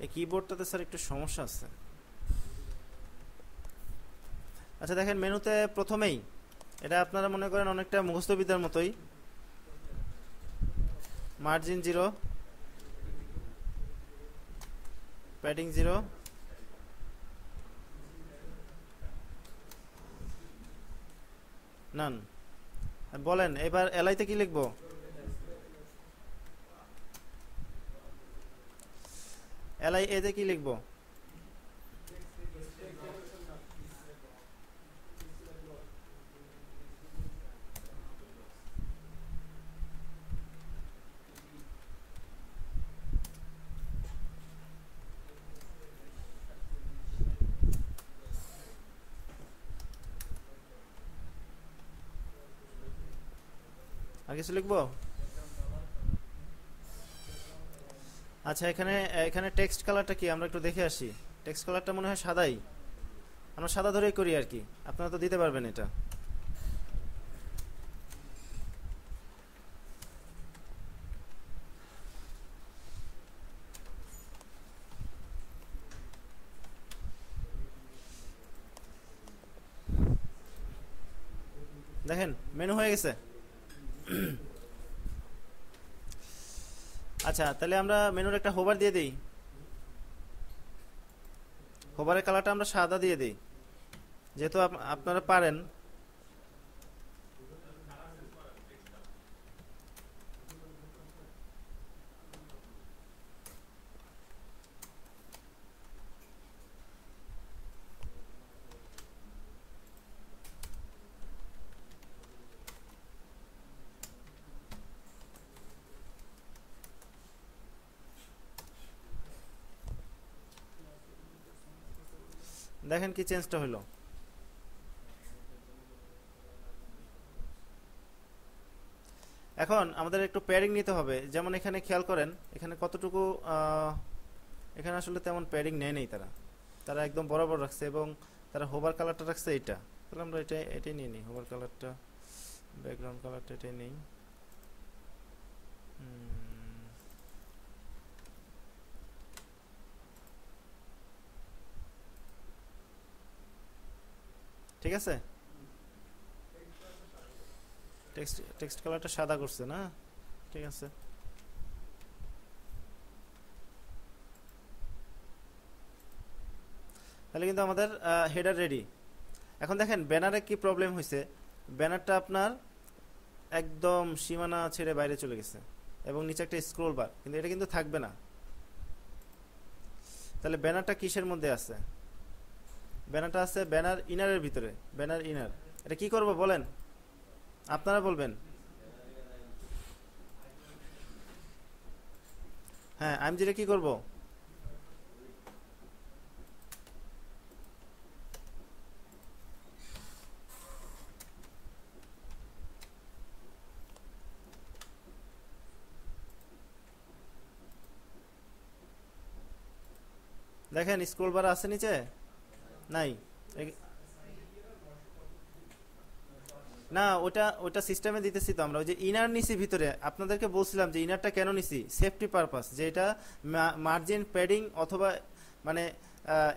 এই কিবোর্ডটাতে স্যার একটু সমস্যা আছে। আচ্ছা দেখেন মেনুতে প্রথমেই এটা আপনারা মনে করেন অনেকটা মুখস্থবিদ্যার মতোই, মার্জিন 0, প্যাডিং 0, নান। বলেন এবার এলআইতে কি লিখবো? এলআই এতে কি লিখবো? আর কিছু লিখবো? আচ্ছা এখানে এখানে টেক্সট কালারটা কি আমরা একটু দেখে আসি। টেক্সট কালারটা মনে হয় সাদাই, আমরা সাদা ধরেই করি আর কি। আপনারা তো দিতে পারবেন এটা। দেখেন মেনু হয়ে গেছে। আচ্ছা তাহলে আমরা মেনুর একটা হোভার দিয়ে দিই। হোভারের কালারটা আমরা সাদা দিয়ে দিই, যেহেতু আপনারা পারেন। দেখেন কি চেঞ্জটা হলো। এখন আমাদের একটু প্যাডিং নিতে হবে। যেমন এখানে খেয়াল করেন এখানে কতটুকু এখানে আসলে তেমন প্যাডিং নেই তারা, তারা একদম বরাবর রাখছে এবং তারা হোভার কালারটা রাখছে এইটা। তাহলে আমরা এটাই নিয়ে নিই, হোভার কালারটা, ব্যাকগ্রাউন্ড কালারটা এটাই নেই। ঠিক আছে, টেক্সট কালারটা সাদা করছে না? ঠিক আছে। তাহলে কিন্তু আমাদের হেডার রেডি। এখন দেখেন ব্যানারে কি প্রবলেম হয়েছে। ব্যানারটা আপনার একদম সীমানা ছেড়ে বাইরে চলে গেছে এবং নিচে একটা স্ক্রোল বার, কিন্তু এটা কিন্তু থাকবে না। তাহলে ব্যানারটা কিসের মধ্যে আছে? ব্যানারটা আছে ব্যানার ইনারের ভিতরে, ব্যানার ইনার। এটা কি করব বলেন? আপনারা বলবেন। হ্যাঁ, আইএমজি রে কি করব? দেখেন স্ক্রল বার আছে নিচে? নাই? এ- না, ওটা ওটা সিস্টেমে দিতেছি তো আমরা। ওই যে ইনার নিছি ভিতরে, আপনাদেরকে বলছিলাম যে ইনারটা কেন নিছি, সেফটি পারপাস, যে এটা মার্জিন প্যাডিং অথবা মানে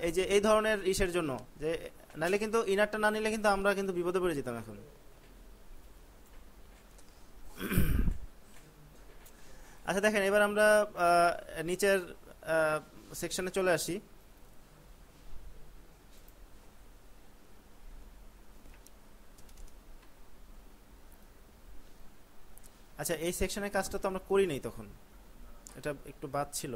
এই যে এই ধরনের ইসের জন্য, যে নাহলে কিন্তু ইনারটা না নিলে কিন্তু আমরা কিন্তু বিপদে পড়ে যেতাম এখন। আচ্ছা দেখেন, এবার আমরা নিচের সেকশনে চলে আসি। আচ্ছা, এই সেকশনের কাজটা তো আমরা করি নাই তখন, এটা একটু বাদ ছিল।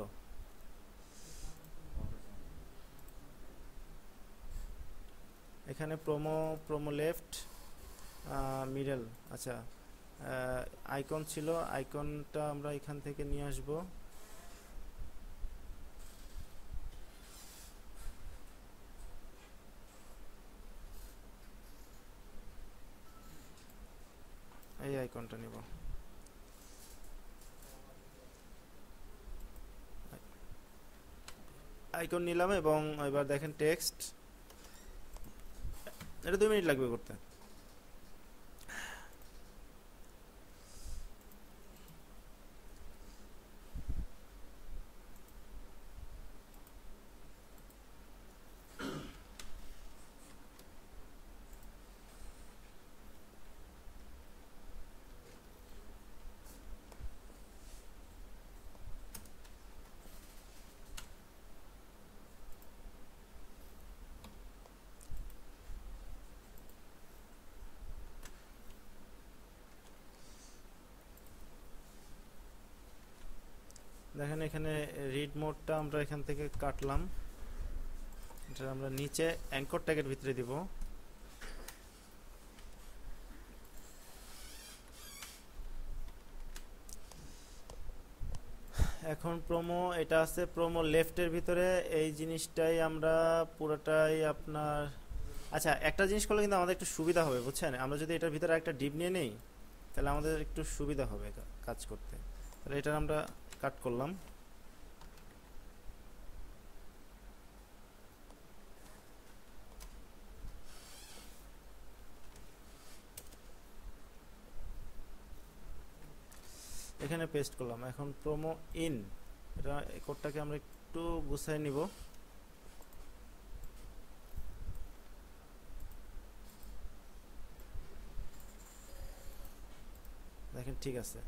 এখানে প্রোমো, প্রোমো লেফট, মিডল। আচ্ছা, আইকন ছিল, আইকনটা আমরা এখান থেকে নিয়ে আসব। এই আইকনটা নিব। আইকন নিলাম এবং এবার দেখেন টেক্সট, এটা 2 মিনিট লাগবে করতে। দেখেন এখানে রিড মোডটা আমরা এখান থেকে কাটলাম, এটা আমরা নিচে অ্যাঙ্কর ট্যাগের ভিতরে দিব। এখন প্রোমো, এটা আছে প্রোমো লেফটের ভিতরে, এই জিনিসটাই আমরা পুরোটাই আপনার। আচ্ছা, একটা জিনিস করলে কিন্তু আমাদের একটু সুবিধা হবে বুঝছেন, আমরা যদি এটার ভিতরে একটা ডিপ নিয়ে নেই তাহলে আমাদের একটু সুবিধা হবে কাজ করতে। তাহলে এটা আমরা কাট করলাম। এখানে পেস্ট করলাম। এখন প্রোমো ইন, এটা কোডটাকে আমরা একটু গুছাই নিব। দেখেন ঠিক আছে।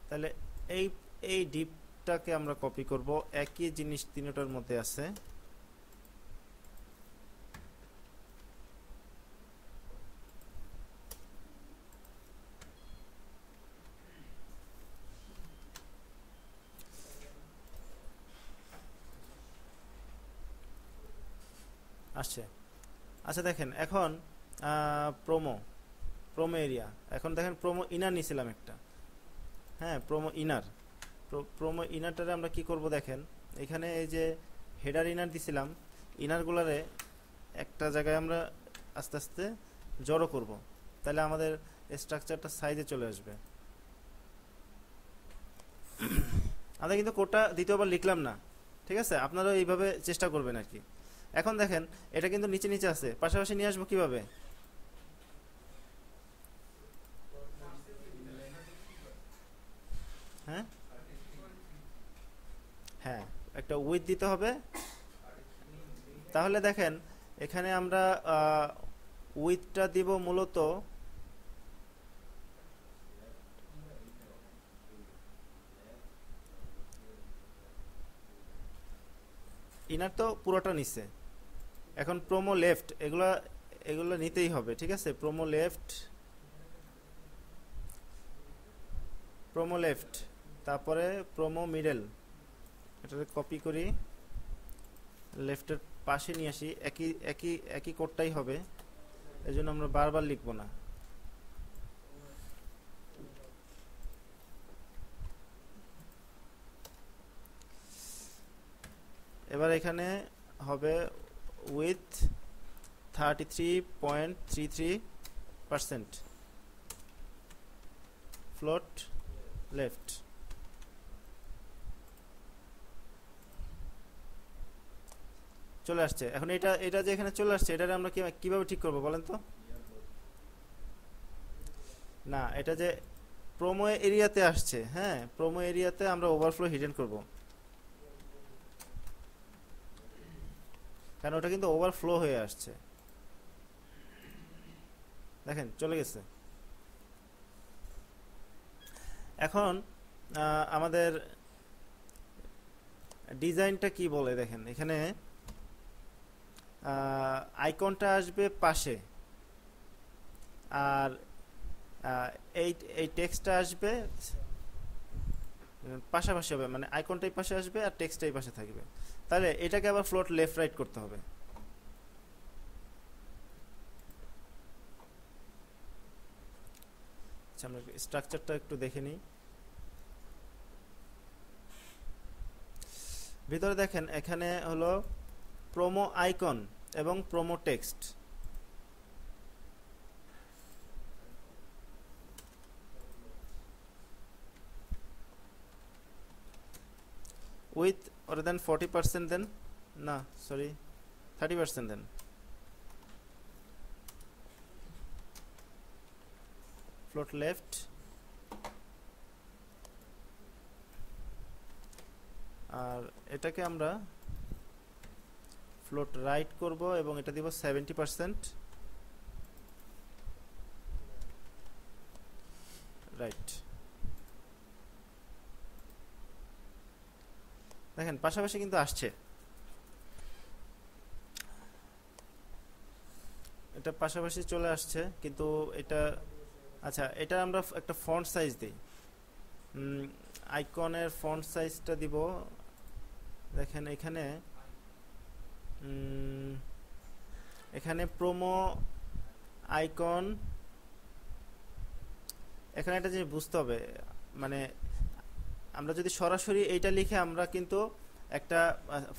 তাহলে এই এই ডিপটাকে আমরা কপি করব, একই জিনিস তিনটার মধ্যে আছে। আসছে। আচ্ছা দেখেন এখন প্রোমো, প্রোমো এরিয়া, এখন দেখেন প্রোমো ইনার নিয়েছিলাম একটা। হ্যাঁ, প্রোমো ইনার, প্রোমো ইনারটারে আমরা কি করব দেখেন, এখানে এই যে হেডার ইনার দিছিলাম, ইনারগুলারে একটা জায়গায় আমরা আস্তে আস্তে জড়ো করব, তাহলে আমাদের স্ট্রাকচারটা সাইজে চলে আসবে। আমরা কিন্তু কোডটা দ্বিতীয়বার লিখলাম না, ঠিক আছে? আপনারাও এইভাবে চেষ্টা করবেন আর কি। এখন দেখেন এটা কিন্তু নিচে নিচে আছে, পাশাপাশি নিয়ে আসবো কিভাবে? হ্যাঁ, হ্যাঁ, একটা উইথ দিতে হবে। তাহলে দেখেন এখানে আমরা উইথটা দিব মূলত, ইনার তো পুরোটা নিচ্ছে। এখন প্রোমো লেফট, এগুলা এগুলো নিতেই হবে, ঠিক আছে? প্রোমো লেফট, প্রোমো লেফট, তারপরে প্রোমো মিডল, এটাকে কপি করি, লেফটের পাশে নিয়ে আসি, একই একই একই কোডটাই হবে, এই জন্য আমরা বারবার লিখবো না। এবার এখানে হবে উইথ 33.33% ফ্লোট লেফট। চলে আসছে। এখন এটা এটা যে এখানে চলে আসছে, এটা আমরা কিভাবে ঠিক করব বলেন তো? না, এটা যে প্রোমো এরিয়াতে আসছে, হ্যাঁ, প্রোমো এরিয়াতে আমরা ওভারফ্লো হিডেন করব, কারণ ওটা কিন্তু ওভারফ্লো হয়ে আসছে। দেখেন চলে গেছে। এখন আমাদের ডিজাইনটা কি বলে দেখেন, এখানে আইকনটা আসবে পাশে, আর এই এই টেক্সটটা আসবে পাশাপাশি হবে, মানে আইকনটাই পাশে আসবে আর টেক্সটটাই পাশে থাকবে। তাহলে এটাকে আবার ফ্লোট লেফট রাইট করতে হবে। আচ্ছা, আমরা স্ট্রাকচারটা একটু দেখে নিই। ভিতরে দেখেন এখানে হলো প্রোমো আইকন এবং প্রোমো টেক্সট। উইথ অর দেন 40% দেন, না সরি 30% দেন। ফ্লোট লেফট, আর এটাকে আমরা ফ্লোট রাইট করব এবং এটা দিব 70% রাইট। দেখেন পাশাপাশি কিন্তু আসছে, এটা পাশাপাশি চলে আসছে, কিন্তু এটা আচ্ছা, এটা আমরা একটা ফন্ট সাইজ দিই। আইকনের ফন্ট সাইজটা দিব, দেখেন এখানে এখানে প্রোমো আইকন, এখানে একটা জিনিস বুঝতে হবে, মানে আমরা যদি সরাসরি এইটা লিখে আমরা কিন্তু একটা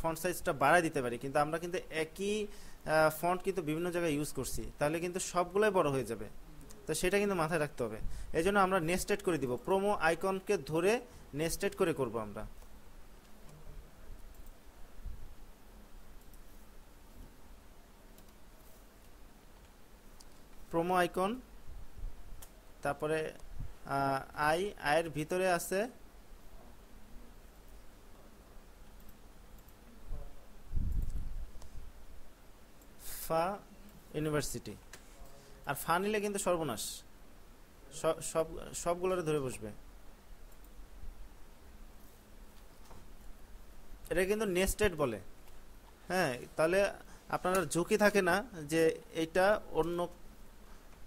ফন্ট সাইজটা বাড়ায় দিতে পারি, কিন্তু আমরা কিন্তু একই ফন্ট কিন্তু বিভিন্ন জায়গায় ইউজ করছি, তাহলে কিন্তু সবগুলোই বড় হয়ে যাবে। তো সেটা কিন্তু মাথায় রাখতে হবে। এই জন্য আমরা নেস্টেড করে দিব, প্রোমো আইকনকে ধরে নেস্টেড করে করব আমরা। প্রোমো আইকন, তারপরে আয়ের ভিতরে আছে ফা ইউনিভার্সিটি, আর ফা নিলে কিন্তু সর্বনাশ, সব সবগুলোরে ধরে বসবে। এটা কিন্তু নেস্টেড বলে, হ্যাঁ, তাহলে আপনার ঝুঁকি থাকে না যে এটা অন্য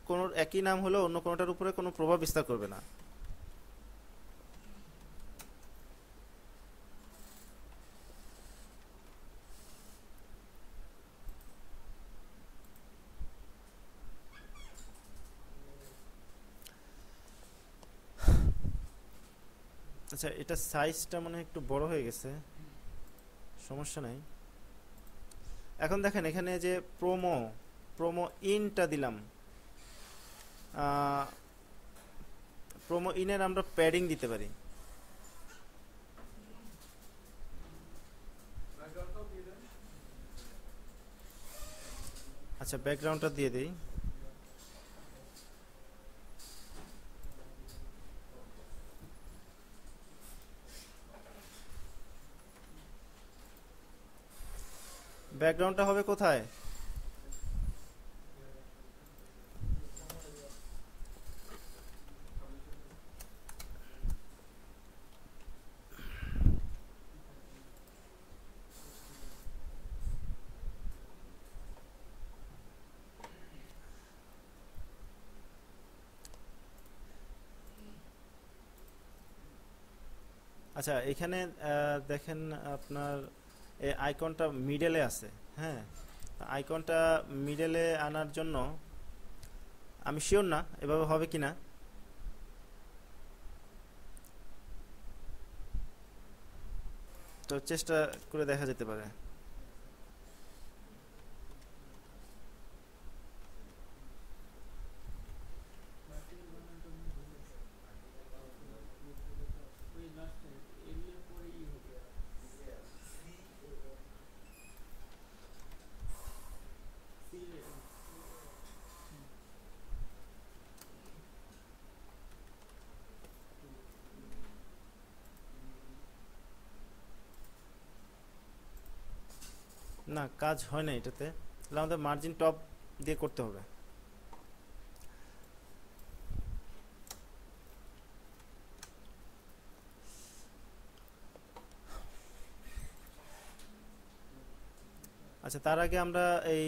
কোনো একই নাম হলে অন্য কোনোটার উপরে কোনো প্রভাব বিস্তার করবে না। আচ্ছা, এটা সাইজটা মনে হয় একটু বড় হয়ে গেছে, সমস্যা নাই। এখন দেখেন এখানে যে প্রোমো প্রোমো ইনটা দিলাম, প্রোমো ইনের আমরা প্যাডিং দিতে পারি। আচ্ছা, ব্যাকগ্রাউন্ডটা দিয়ে দিই। ব্যাকগ্রাউন্ডটা হবে কোথায়? আচ্ছা, এখানে দেখেন আপনার এই আইকনটা মিডলে আছে, হ্যাঁ, আইকনটা মিডলে আনার জন্য আমি শিওর না এভাবে হবে কিনা। তো চেষ্টা করে দেখা যেতে পারে। না, কাজ হয় না এটাতে, তাহলে আমাদের মার্জিন টপ দিয়ে করতে হবে। আচ্ছা, তার আগে আমরা এই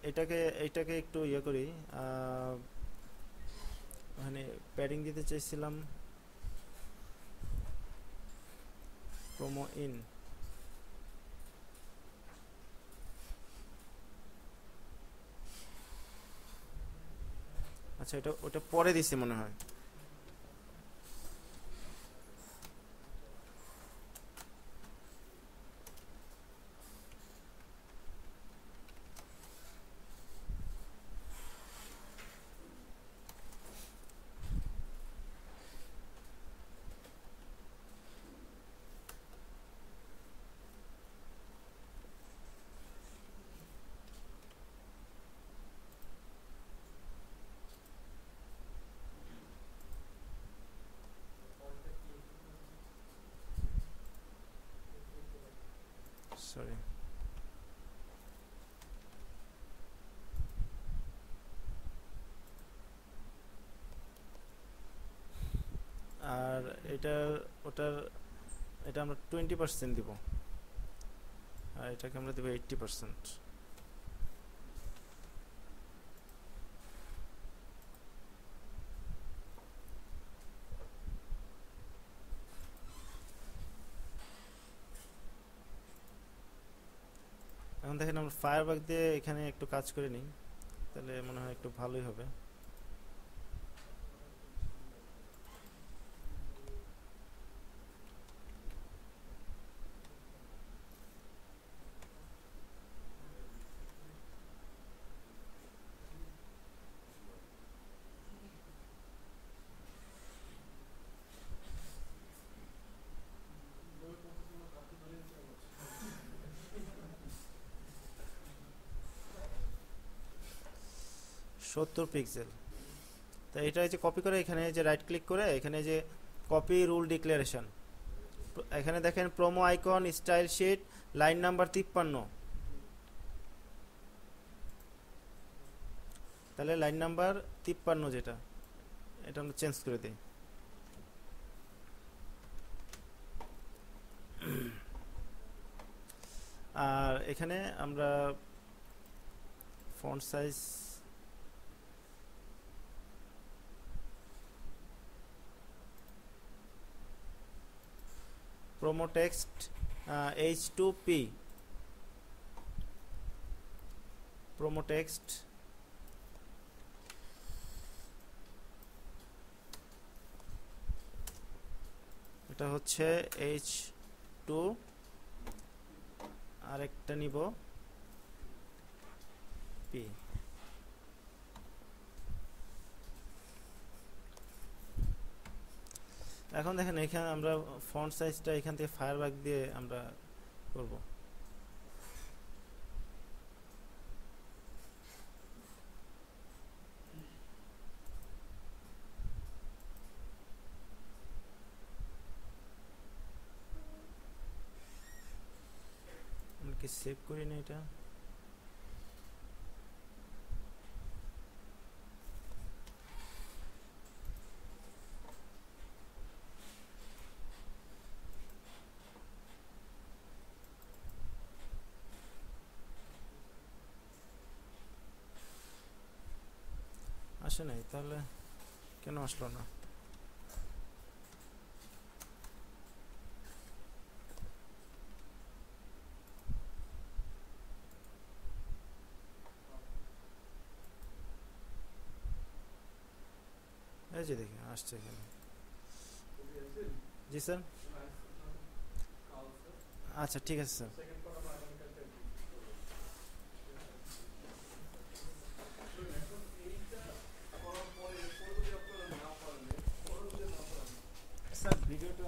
এটাকে এইটাকে একটু ইয়ে করি। আহ, মানে প্যাডিং দিতে চাইছিলাম, প্রোমো ইন। আচ্ছা, এটা ওটা পরে দিছি মনে হয়। সরি। আর এটার ওটার এটা আমরা 20% দিব, আর এটাকে আমরা দেবো 80%। এখন দেখেন আমরা ফায়ারবাগ দিয়ে এখানে একটু কাজ করে নিই, তাহলে মনে হয় একটু ভালোই হবে। সত্তর পিক্সেল। তো এটা যে কপি করে, এখানে যে রাইট ক্লিক করে এখানে যে কপি রুল ডিক্লারেশন, এখানে দেখেন promo icon style sheet line number 53, তাহলে লাইন নাম্বার 53 যেটা, এটা আমরা চেঞ্জ করে দিই। আর এখানে আমরা font size promo text H2P, promo text এটা হচ্ছে H2, আরেকটা নিব P। এখন দেখেন এখানে আমরা ফন্ট সাইজটা এখান থেকে ফায়ারবাগ দিয়ে আমরা করব। আমরা কি সেভ করি না এটা? আসে নাই, তাহলে কেন আসলো না? এই যে দেখি আসছে এখানে। জি স্যার। আচ্ছা ঠিক আছে স্যার। স্যার ভিডিওটা